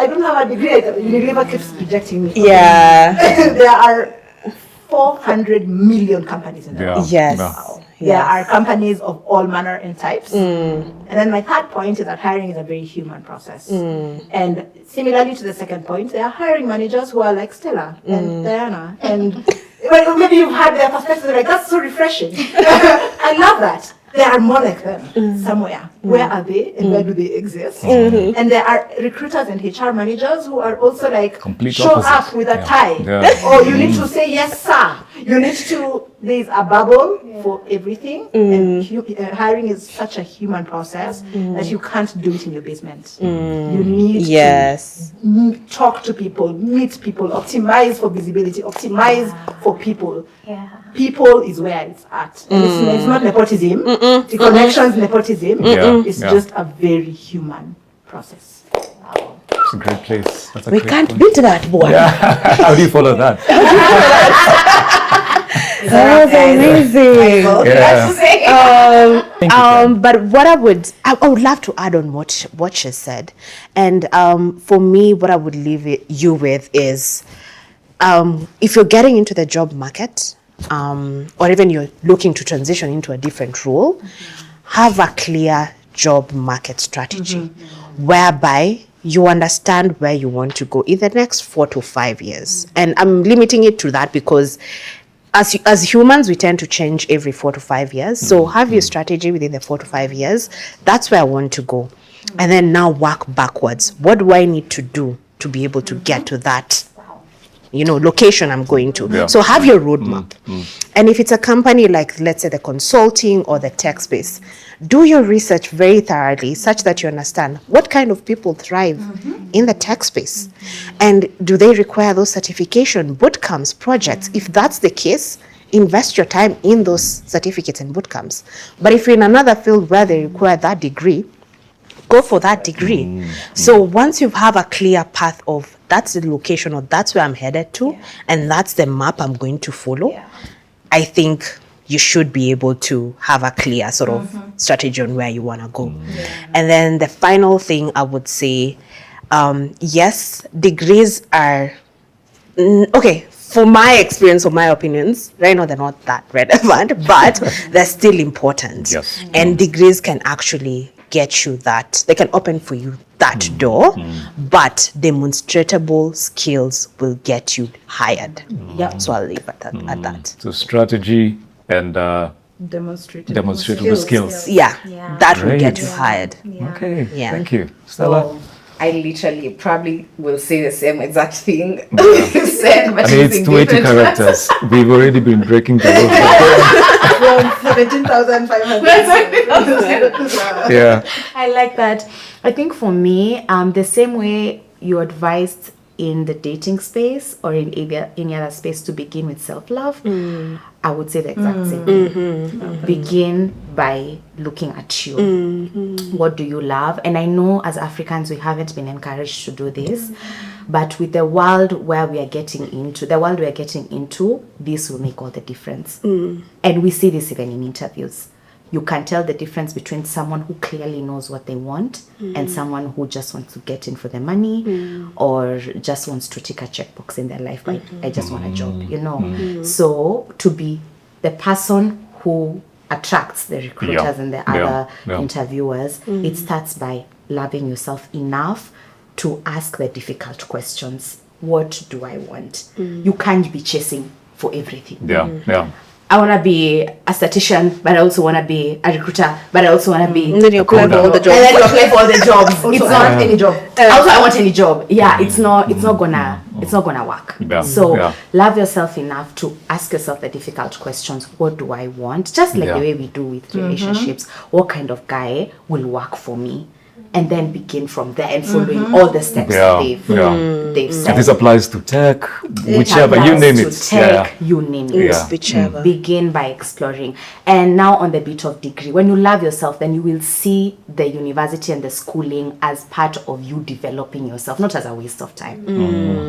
don't have a degree. Unilever keeps rejecting me. Yeah. There are 400 million companies in the world. Yes. There are companies of all manner and types. And then my third point is that hiring is a very human process. And similarly to the second point, there are hiring managers who are like Stella and Diana. And well, maybe you've had their perspective, like, that's so refreshing. I love that. There are more like them somewhere. Where are they and where do they exist? And there are recruiters and HR managers who are also like, complete show opposite. up with a tie. Or you need to say yes, sir. You need to, there's a bubble for everything. And hiring is such a human process that you can't do it in your basement. You need to talk to people, meet people, optimize for visibility, optimize for people. People is where it's at. And it's not nepotism. The connections, nepotism. It's just a very human process. It's a great place. That's a We great can't point. beat that, boy. How do you follow that? That was amazing. But what I would love to add on what she said, and for me, what I would leave you with is, if you're getting into the job market, or even you're looking to transition into a different role, have a clear job market strategy, whereby you understand where you want to go in the next 4 to 5 years. And I'm limiting it to that because as humans, we tend to change every 4 to 5 years. So have your strategy within the 4 to 5 years. That's where I want to go. And then now work backwards. What do I need to do to be able to get to that location I'm going to? So have your roadmap. And if it's a company like, let's say, the consulting or the tech space, do your research very thoroughly such that you understand what kind of people thrive in the tech space. And do they require those certification, bootcamps, projects? If that's the case, invest your time in those certificates and bootcamps. But if you're in another field where they require that degree, go for that degree. So once you have a clear path of that's the location or that's where I'm headed to, and that's the map I'm going to follow, I think you should be able to have a clear sort of strategy on where you want to go. And then the final thing I would say, yes, degrees are, okay, for my experience or my opinions, right now they're not that relevant, but they're still important. And degrees can actually get you that, they can open for you that door, but demonstrable skills will get you hired. So I'll leave it at that. So strategy and demonstrable skills. That will get you hired. Okay, thank you. Stella? I literally probably will say the same exact thing you said, but it's 20 characters. We've already been breaking the rules. From 17,500. I like that. I think for me, the same way you advised in the dating space or in any other space to begin with self-love, I would say the exact same thing. Begin by looking at you. What do you love? And I know as Africans, we haven't been encouraged to do this, but with the world we are getting into, this will make all the difference. And we see this even in interviews. You can tell the difference between someone who clearly knows what they want and someone who just wants to get in for the money or just wants to tick a checkbox in their life. But I just want a job, So to be the person who attracts the recruiters and the other interviewers, it starts by loving yourself enough to ask the difficult questions. What do I want? You can't be chasing for everything. I want to be a statistician, but I also want to be a recruiter, but I also want to be... And then you apply for all the jobs. And then you apply for all the jobs. It's not any job. Also, I want any job. It's not gonna work. So love yourself enough to ask yourself the difficult questions. What do I want? Just like the way we do with relationships. What kind of guy will work for me? and then begin from there and following all the steps that they've set. And this applies to tech, whichever, you Applies name to it. Tech, you name it. Whichever. Begin by exploring. And now on the bit of degree, when you love yourself, then you will see the university and the schooling as part of you developing yourself, not as a waste of time.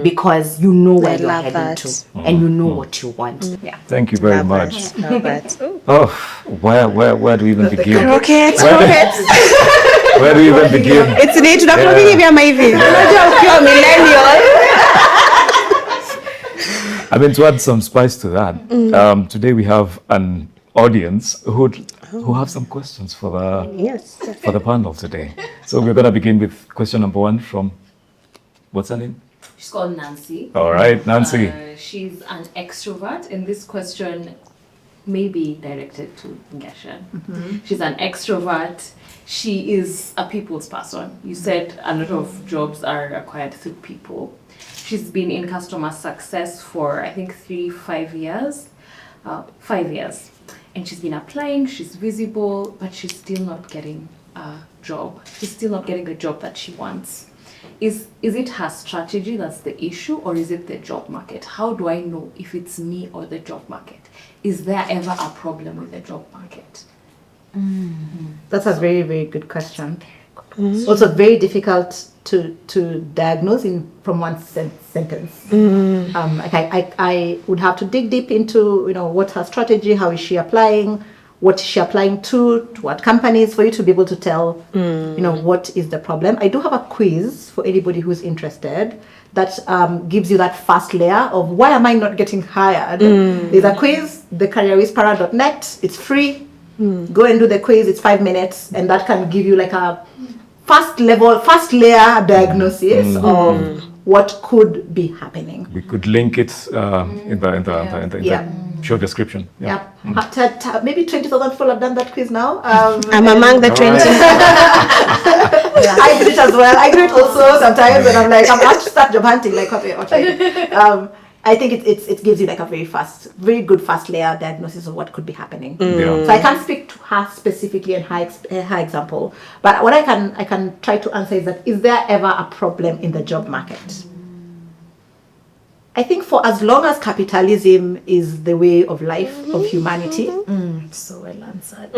Because you know where you're heading to and you know what you want. Yeah. Thank you very much. Love that. Oh, where do we even begin? Rockets. Where do we even begin? It's an age tunakuambia vya maivi. Unajua ukiwa millennial. I mean, to add some spice to that, today we have an audience who have some questions for the panel today. So we're going to begin with question number 1 from, what's her name? She's called Nancy. All right, Nancy. She's an extrovert, and this question may be directed to Ngasha. She's an extrovert. She is a people's person. You said a lot of jobs are acquired through people. She's been in customer success for, I think, 5 years. 5 years. And she's been applying, she's visible, but she's still not getting a job. She's still not getting the job that she wants. Is it her strategy that's the issue, or is it the job market? How do I know if it's me or the job market? Is there ever a problem with the job market? That's a very, very good question. Also very difficult to diagnose from one sentence. I would have to dig deep into, what's her strategy, how is she applying, what is she applying to what companies, for you to be able to tell, what is the problem. I do have a quiz for anybody who's interested that gives you that first layer of why am I not getting hired. There's a quiz, thecareerwhisperer.net, it's free. Go and do the quiz, it's 5 minutes, and that can give you like a first layer diagnosis of what could be happening. We could link it in the show description. Maybe 20,000 people have done that quiz now. I'm among the 20. I do it as well. I do it also sometimes, and I'm like, I'm about to start job hunting. Like, okay. I think it gives you like a very good first layer diagnosis of what could be happening. So I can't speak to her specifically and her example, but what I can try to answer is that, is there ever a problem in the job market? I think for as long as capitalism is the way of life of humanity, So well answered.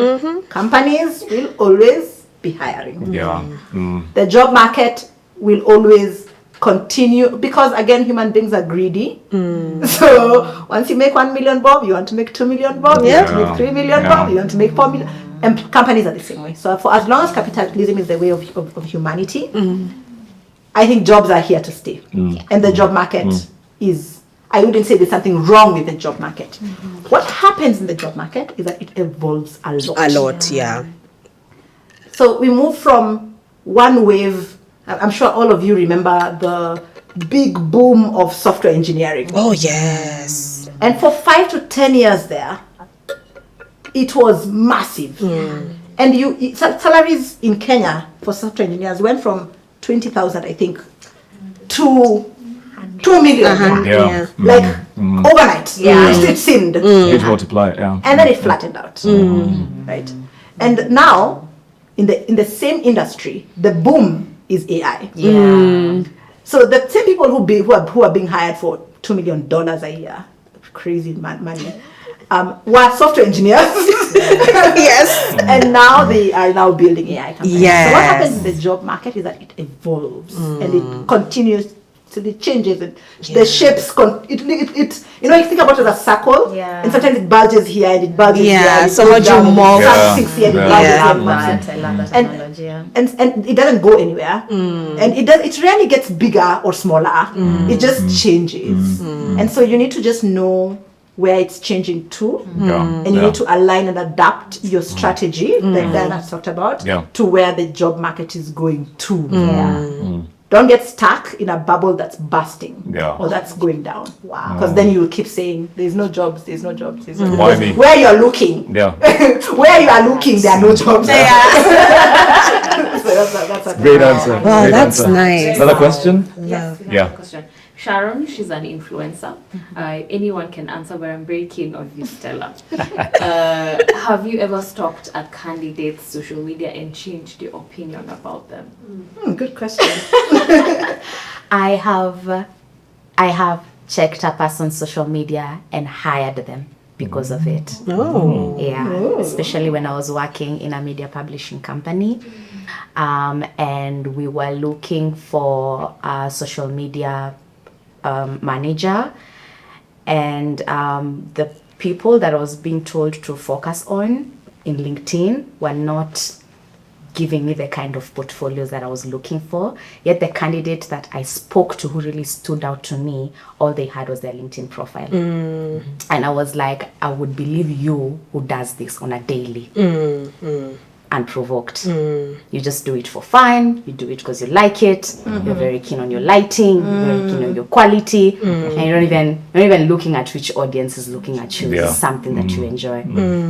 companies will always be hiring. The job market will always continue, because again, human beings are greedy. So once you make 1 million bob, you want to make 2 million bob, you want to make 3 million bob, you want to make 4 million. And companies are the same way. So for as long as capitalism is the way of humanity, I think jobs are here to stay. And the job market is, I wouldn't say there's something wrong with the job market. What happens in the job market is that it evolves a lot. A lot, yeah. So we move from one wave. I'm sure all of you remember the big boom of software engineering. Oh, yes. And for 5 to 10 years there, it was massive. And salaries in Kenya for software engineers went from 20,000, I think, to 2 million. Like overnight. It seemed. It multiplied, And then it flattened out. Right. And now, in the same industry, the boom is AI. So the same people who are being hired for $2 million a year, crazy money, were software engineers. Yes. And now they are now building AI companies. Yes. So what happens in the job market is that it evolves and it continues. So it changes, and the shapes. It you think about it as a circle, and sometimes it bulges here and it bulges here. And so much more. I love that analogy. And it doesn't go anywhere, and it rarely gets bigger or smaller. It just changes, and so you need to just know where it's changing to, and you need to align and adapt your strategy that Diana talked about to where the job market is going to. Don't get stuck in a bubble that's busting or that's going down. Because then you will keep saying, there's no jobs, there's no jobs. There's no jobs. Where you're looking, where you are looking, there are no jobs. So that's a Great answer. Wow, Great that's answer. nice. Another question? Yes, Yeah. question. Sharon, she's an influencer. Anyone can answer, but I'm very keen on you, Stella. Have you ever stopped at candidates' social media and changed your opinion about them? Good question. I have checked a person's social media and hired them because of it. Oh. Yeah, especially when I was working in a media publishing company. And we were looking for a social media manager, and the people that I was being told to focus on in LinkedIn were not giving me the kind of portfolios that I was looking for. Yet the candidate that I spoke to who really stood out to me, all they had was their LinkedIn profile. And I was like, I would believe you who does this on a daily. Unprovoked. You just do it for fun, you do it because you like it, you're very keen on your lighting, you're very keen on your quality, and you're not even looking at which audience is looking at you. It's something that you enjoy.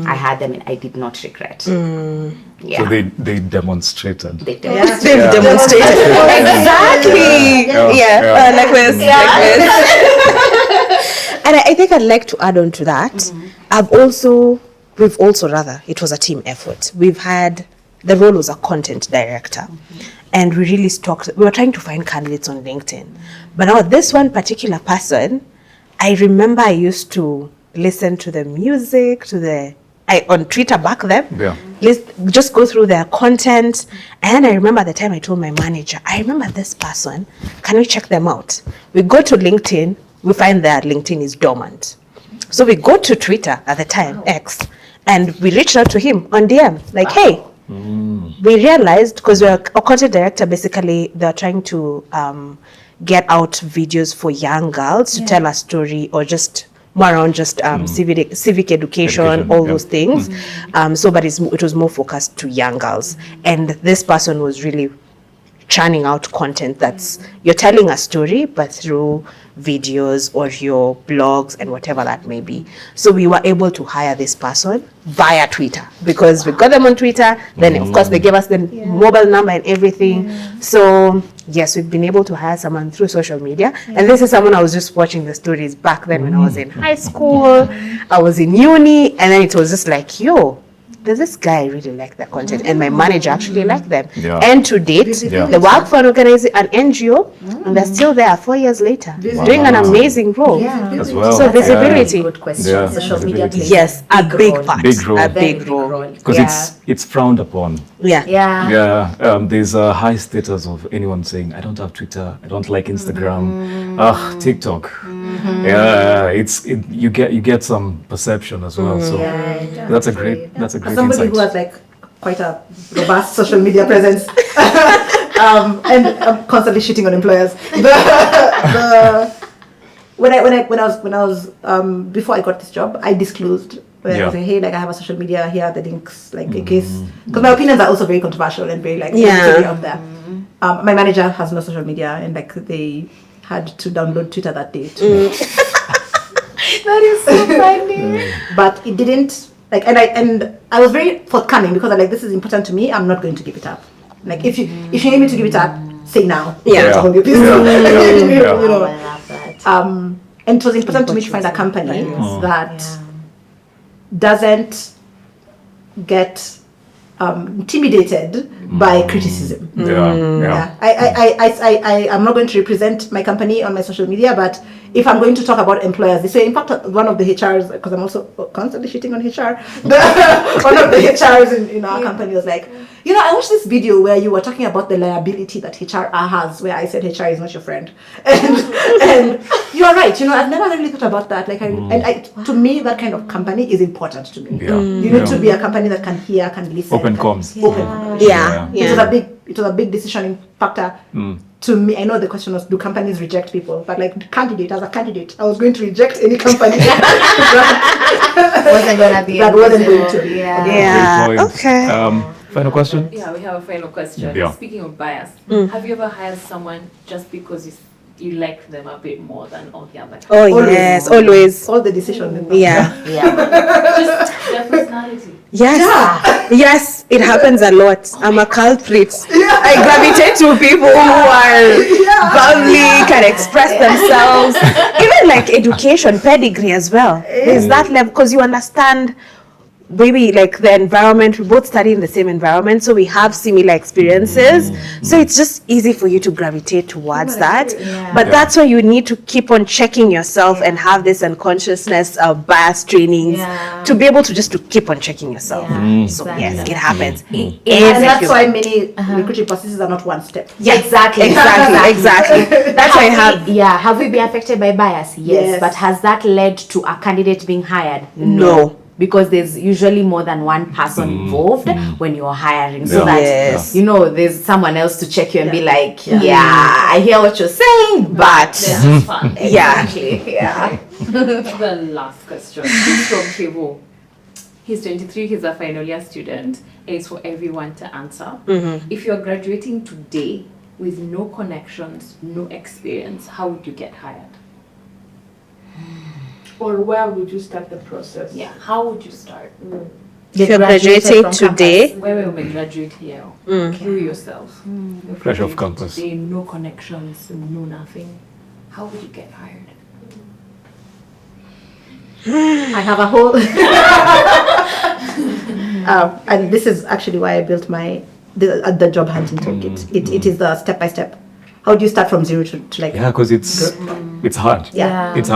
I had them and I did not regret. Yeah. So they demonstrated. They've Demonstrated. Exactly. Like this. And I think I'd like to add on to that. It was a team effort. We've had, the role was a content director. And we really we were trying to find candidates on LinkedIn. But now this one particular person, I remember I used to listen to the music, on Twitter back then. Just go through their content. And I remember the time I told my manager, I remember this person, can we check them out? We go to LinkedIn, we find that LinkedIn is dormant. So we go to Twitter at the time, X, and we reached out to him on DM, like, hey, we realized, because we're a content director, basically, they're trying to get out videos for young girls to tell a story, or just more around just civic education, all those things. But it was more focused to young girls. And this person was really churning out content that's, you're telling a story, but through videos or your blogs and whatever that may be. So we were able to hire this person via Twitter, because we got them on Twitter. Then of course they gave us the mobile number and everything. So yes, we've been able to hire someone through social media. And this is someone I was just watching the stories back then when I was in high school, I was in uni, and then it was just like, yo, there's this guy, I really like their content, and my manager actually liked them. And to date, they work for an NGO, and they're still there 4 years later, doing an amazing role. As well. So visibility. Good question. Social media plays a big part. Big role. A big role. Because it's frowned upon. Yeah. There's a high status of anyone saying, I don't have Twitter, I don't like Instagram, TikTok. You get some perception as well. So that's a great somebody insight. who has like quite a robust social media presence and I'm constantly shitting on employers. When I was before I got this job, I disclosed. I was like, hey, like I have a social media, here are the links, like in case, because my opinions are also very controversial and very like out there. My manager has no social media, and like they had to download Twitter that day too. That is so funny. But it didn't. Like, and I was very forthcoming, because I'm like, this is important to me, I'm not going to give it up. Like, if you need me to give it up, say now. Hold your peace. I love that. And it was important to me to find a company that doesn't get intimidated by criticism. I'm not going to represent my company on my social media, but if I'm going to talk about employers this way, in fact, one of the HRs, because I'm also constantly shitting on HR, one of the HRs in our company was like, I watched this video where you were talking about the liability that HR has, where I said HR is not your friend, and you are right. I've never really thought about that. Like, to me, that kind of company is important to me. You need to be a company that can hear, can listen, open comms. It was a big decision factor. To me, I know the question was, do companies reject people? But like as a candidate, I was going to reject any company wasn't going to be. That wasn't going to be. Yeah. Okay. Final question? Yeah, we have a final question. Speaking of bias, have you ever hired someone just because you like them a bit more than all the other candidates? Yes, always. All the decisions. Yeah. Just their personality. Yes, it happens a lot. I'm a culprit. I gravitate to people who are bubbly, can express themselves. Even like education, pedigree as well. There's that level because you understand maybe like the environment. We both study in the same environment, so we have similar experiences. So it's just easy for you to gravitate towards that. But that's why you need to keep on checking yourself and have this unconsciousness of bias trainings to be able to just to keep on checking yourself. So yes, it happens. And that's why many recruiting processes are not one step. Exactly. That's why I have. Have we been affected by bias? Yes. But has that led to a candidate being hired? No. Because there's usually more than one person involved when you're hiring, so that you know there's someone else to check you and be like, I hear what you're saying, but Exactly. The last question is from Kevo. He's 23, he's a final year student, and it's for everyone to answer. If you're graduating today with no connections, no experience, how would you get hired? Or where would you start the process? Yeah, how would you start? If you're graduating today, Where will we graduate here? You yourself. Fresh off campus. Today, no connections, no nothing. How would you get hired? I have a whole and this is actually why I built the job hunting toolkit. It is the step-by-step. How do you start from zero to like? Yeah, because it's hard. It's hard. Yeah. It's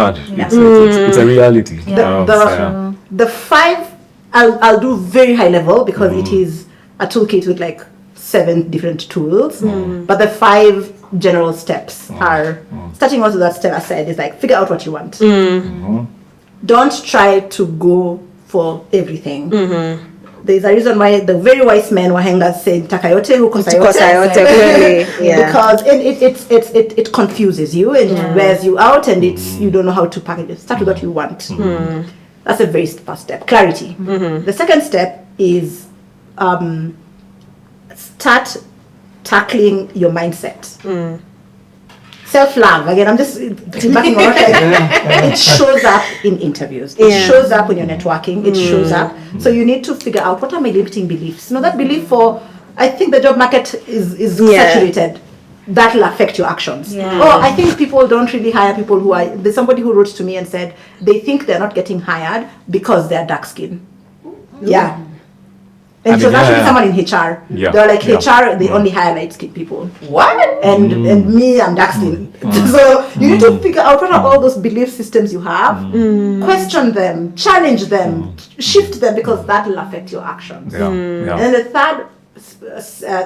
a reality. The 5 I'll do very high level because it is a toolkit with like 7 different tools. But the 5 general steps are starting out with that step I said is like figure out what you want. Don't try to go for everything. There's a reason why the very wise men Wahenga said takayote clearly, because it confuses you and it wears you out and you don't know how to package it. Start with what you want. That's a very first step. Clarity. The second step is start tackling your mindset. Self-love. Again, I'm just backing on it shows up in interviews. It shows up when you're networking. It shows up. So you need to figure out what are my limiting beliefs. That belief I think the job market is saturated. That will affect your actions. I think people don't really hire people who are. There's somebody who wrote to me and said they think they're not getting hired because they're dark skinned. And so actually someone in HR. They're like HR, they only hire light skinned people. What? And me, I'm dark skinned. So you need to figure out what are all those belief systems you have, question them, challenge them, shift them because that will affect your actions. And then the third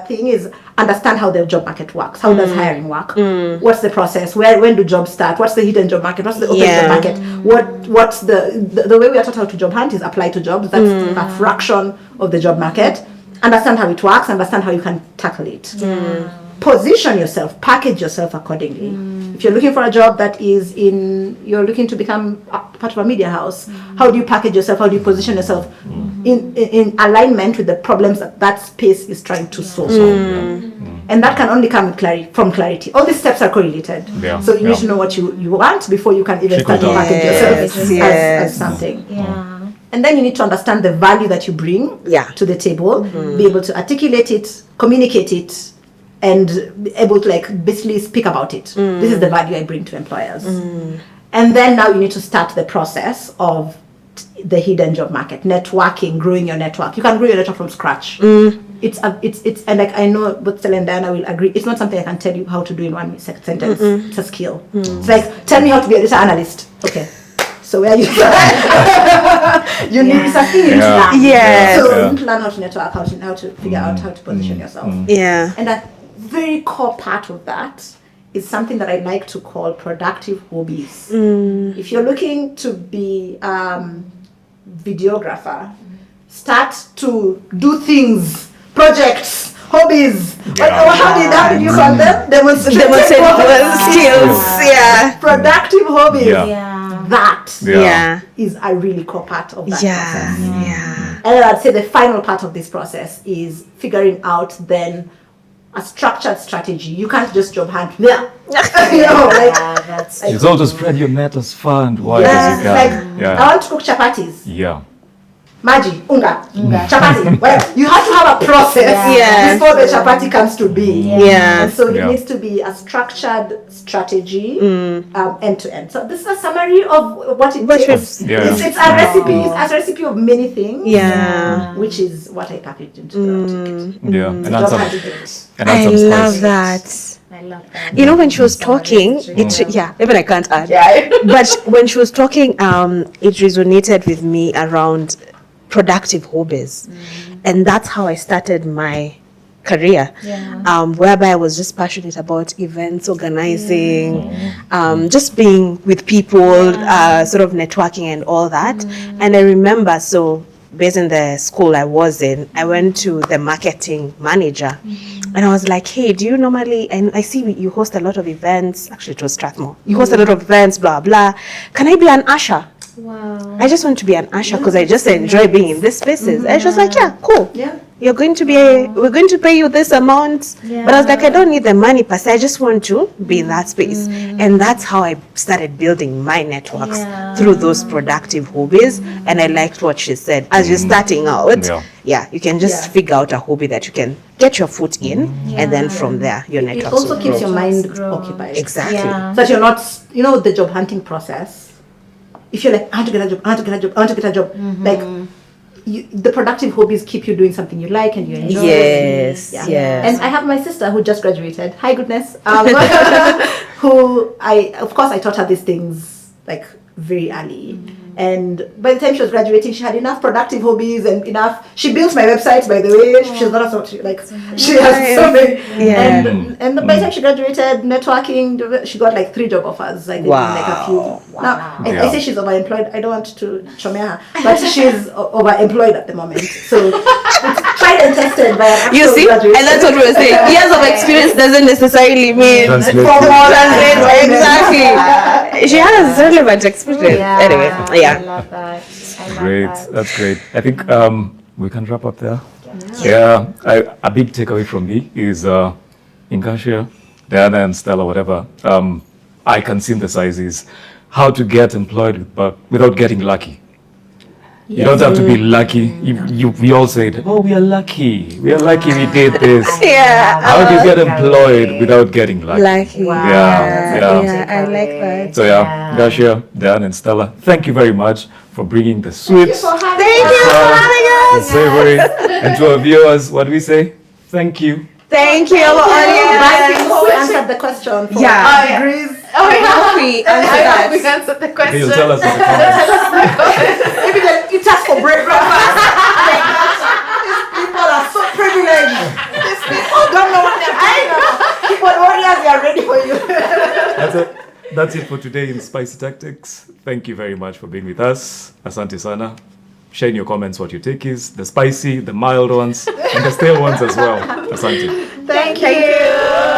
thing is understand how the job market works. How does hiring work? What's the process? When do jobs start? What's the hidden job market? What's the open job market? What's the way we are taught how to job hunt is apply to jobs. That's a fraction of the job market. Understand how it works. Understand how you can tackle it. Position yourself. Package yourself accordingly. If you're looking for a job that is you're looking to become part of a media house, how do you package yourself? How do you position yourself in alignment with the problems that space is trying to solve? And that can only come from clarity. All these steps are correlated. So you need to know what you want before you can even start to package yourself as something. And then you need to understand the value that you bring to the table, be able to articulate it, communicate it, and be able to basically speak about it. This is the value I bring to employers. And then now you need to start the process of the hidden job market, networking, growing your network. You can grow your network from scratch. It's and I know both Stella and Diana will agree. It's not something I can tell you how to do in one sentence. It's a skill. It's like tell me how to be a data analyst. Okay. So where you you need something you need to learn. So you need to learn how to network, how to figure out how to position yourself. And a very core part of that is something that I like to call productive hobbies. If you're looking to be videographer, start to do things, projects, hobbies. How did you call them? Demonstrate skills. Productive hobbies. That is a really core part of that process. And I'd say the final part of this process is figuring out then a structured strategy. You can't just job hunt. It's all to spread your net as far and wide as you can. I want to cook chapatis. maji, unga, chapati, whatever. You have to have a process before the chapati comes to be. And so it needs to be a structured strategy, end to end. So this is a summary of what it takes. It's a recipe. It's a recipe of many things. Which is what I packaged into the I love that. I love that. You know, when she was talking, even I can't add. But when she was talking, it resonated with me around productive hobbies. And that's how I started my career, whereby I was just passionate about events, organizing, just being with people, sort of networking and all that. And I remember, so based in the school I was in, I went to the marketing manager and I was like, hey, do you normally, and I see you host a lot of events, actually it was Strathmore, you host a lot of events, blah, blah. Can I be an usher? Wow. I just want to be an usher because I just enjoy being in these spaces. And she was like, yeah, cool. You're going to be, we're going to pay you this amount. But I was like, I don't need the money per se. I just want to be in that space. And that's how I started building my networks through those productive hobbies. And I liked what she said. As you're starting out, you can just figure out a hobby that you can get your foot in. And then from there, your networks It also will keeps grow. your mind occupied. Exactly. So that you're not, you know, the job hunting process. If you're like, I want to get a job, I want to get a job, I want to get a job, like the productive hobbies keep you doing something you like and you enjoy. Yes. And I have my sister who just graduated. Hi, goodness. Who of course, I taught her these things like very early. And by the time she was graduating, she had enough productive hobbies and enough. She built my website, by the way. She's not a sort like she has so many. And by the time she graduated, networking, she got like 3 job offers. I think in like a few. Now I say she's overemployed. I don't want to chomea her, but she's overemployed at the moment. So it's tried and tested by an actual You see, graduate. and that's what we were saying. Years of experience doesn't necessarily mean for more than exactly. She has relevant experience. Anyway, I love that. That's great. I think we can wrap up there. A big takeaway from me is in Kasia, Diana and Stella, whatever, I can synthesize is how to get employed without getting lucky. You don't have to be lucky. We all said, oh, we are lucky. We are lucky we did this. How do you get employed without getting lucky? I like that. So Kasia, Diana and Stella, thank you very much for bringing the sweets. Thank you for having The us. savory. And to our viewers, what do we say? Thank you. Thank you, audience. Who answered the question? For degrees? We answer that. We answered the question. You'll tell us in the comments. Maybe they eat us for breakfast. These people are so privileged. These people don't know what they're talking about. People warriors, they are ready for you. That's it for today in Spicy Tactics. Thank you very much for being with us. Asante sana. Share in your comments what your take is. The spicy, the mild ones, and the stale ones as well. Asante. Thank you.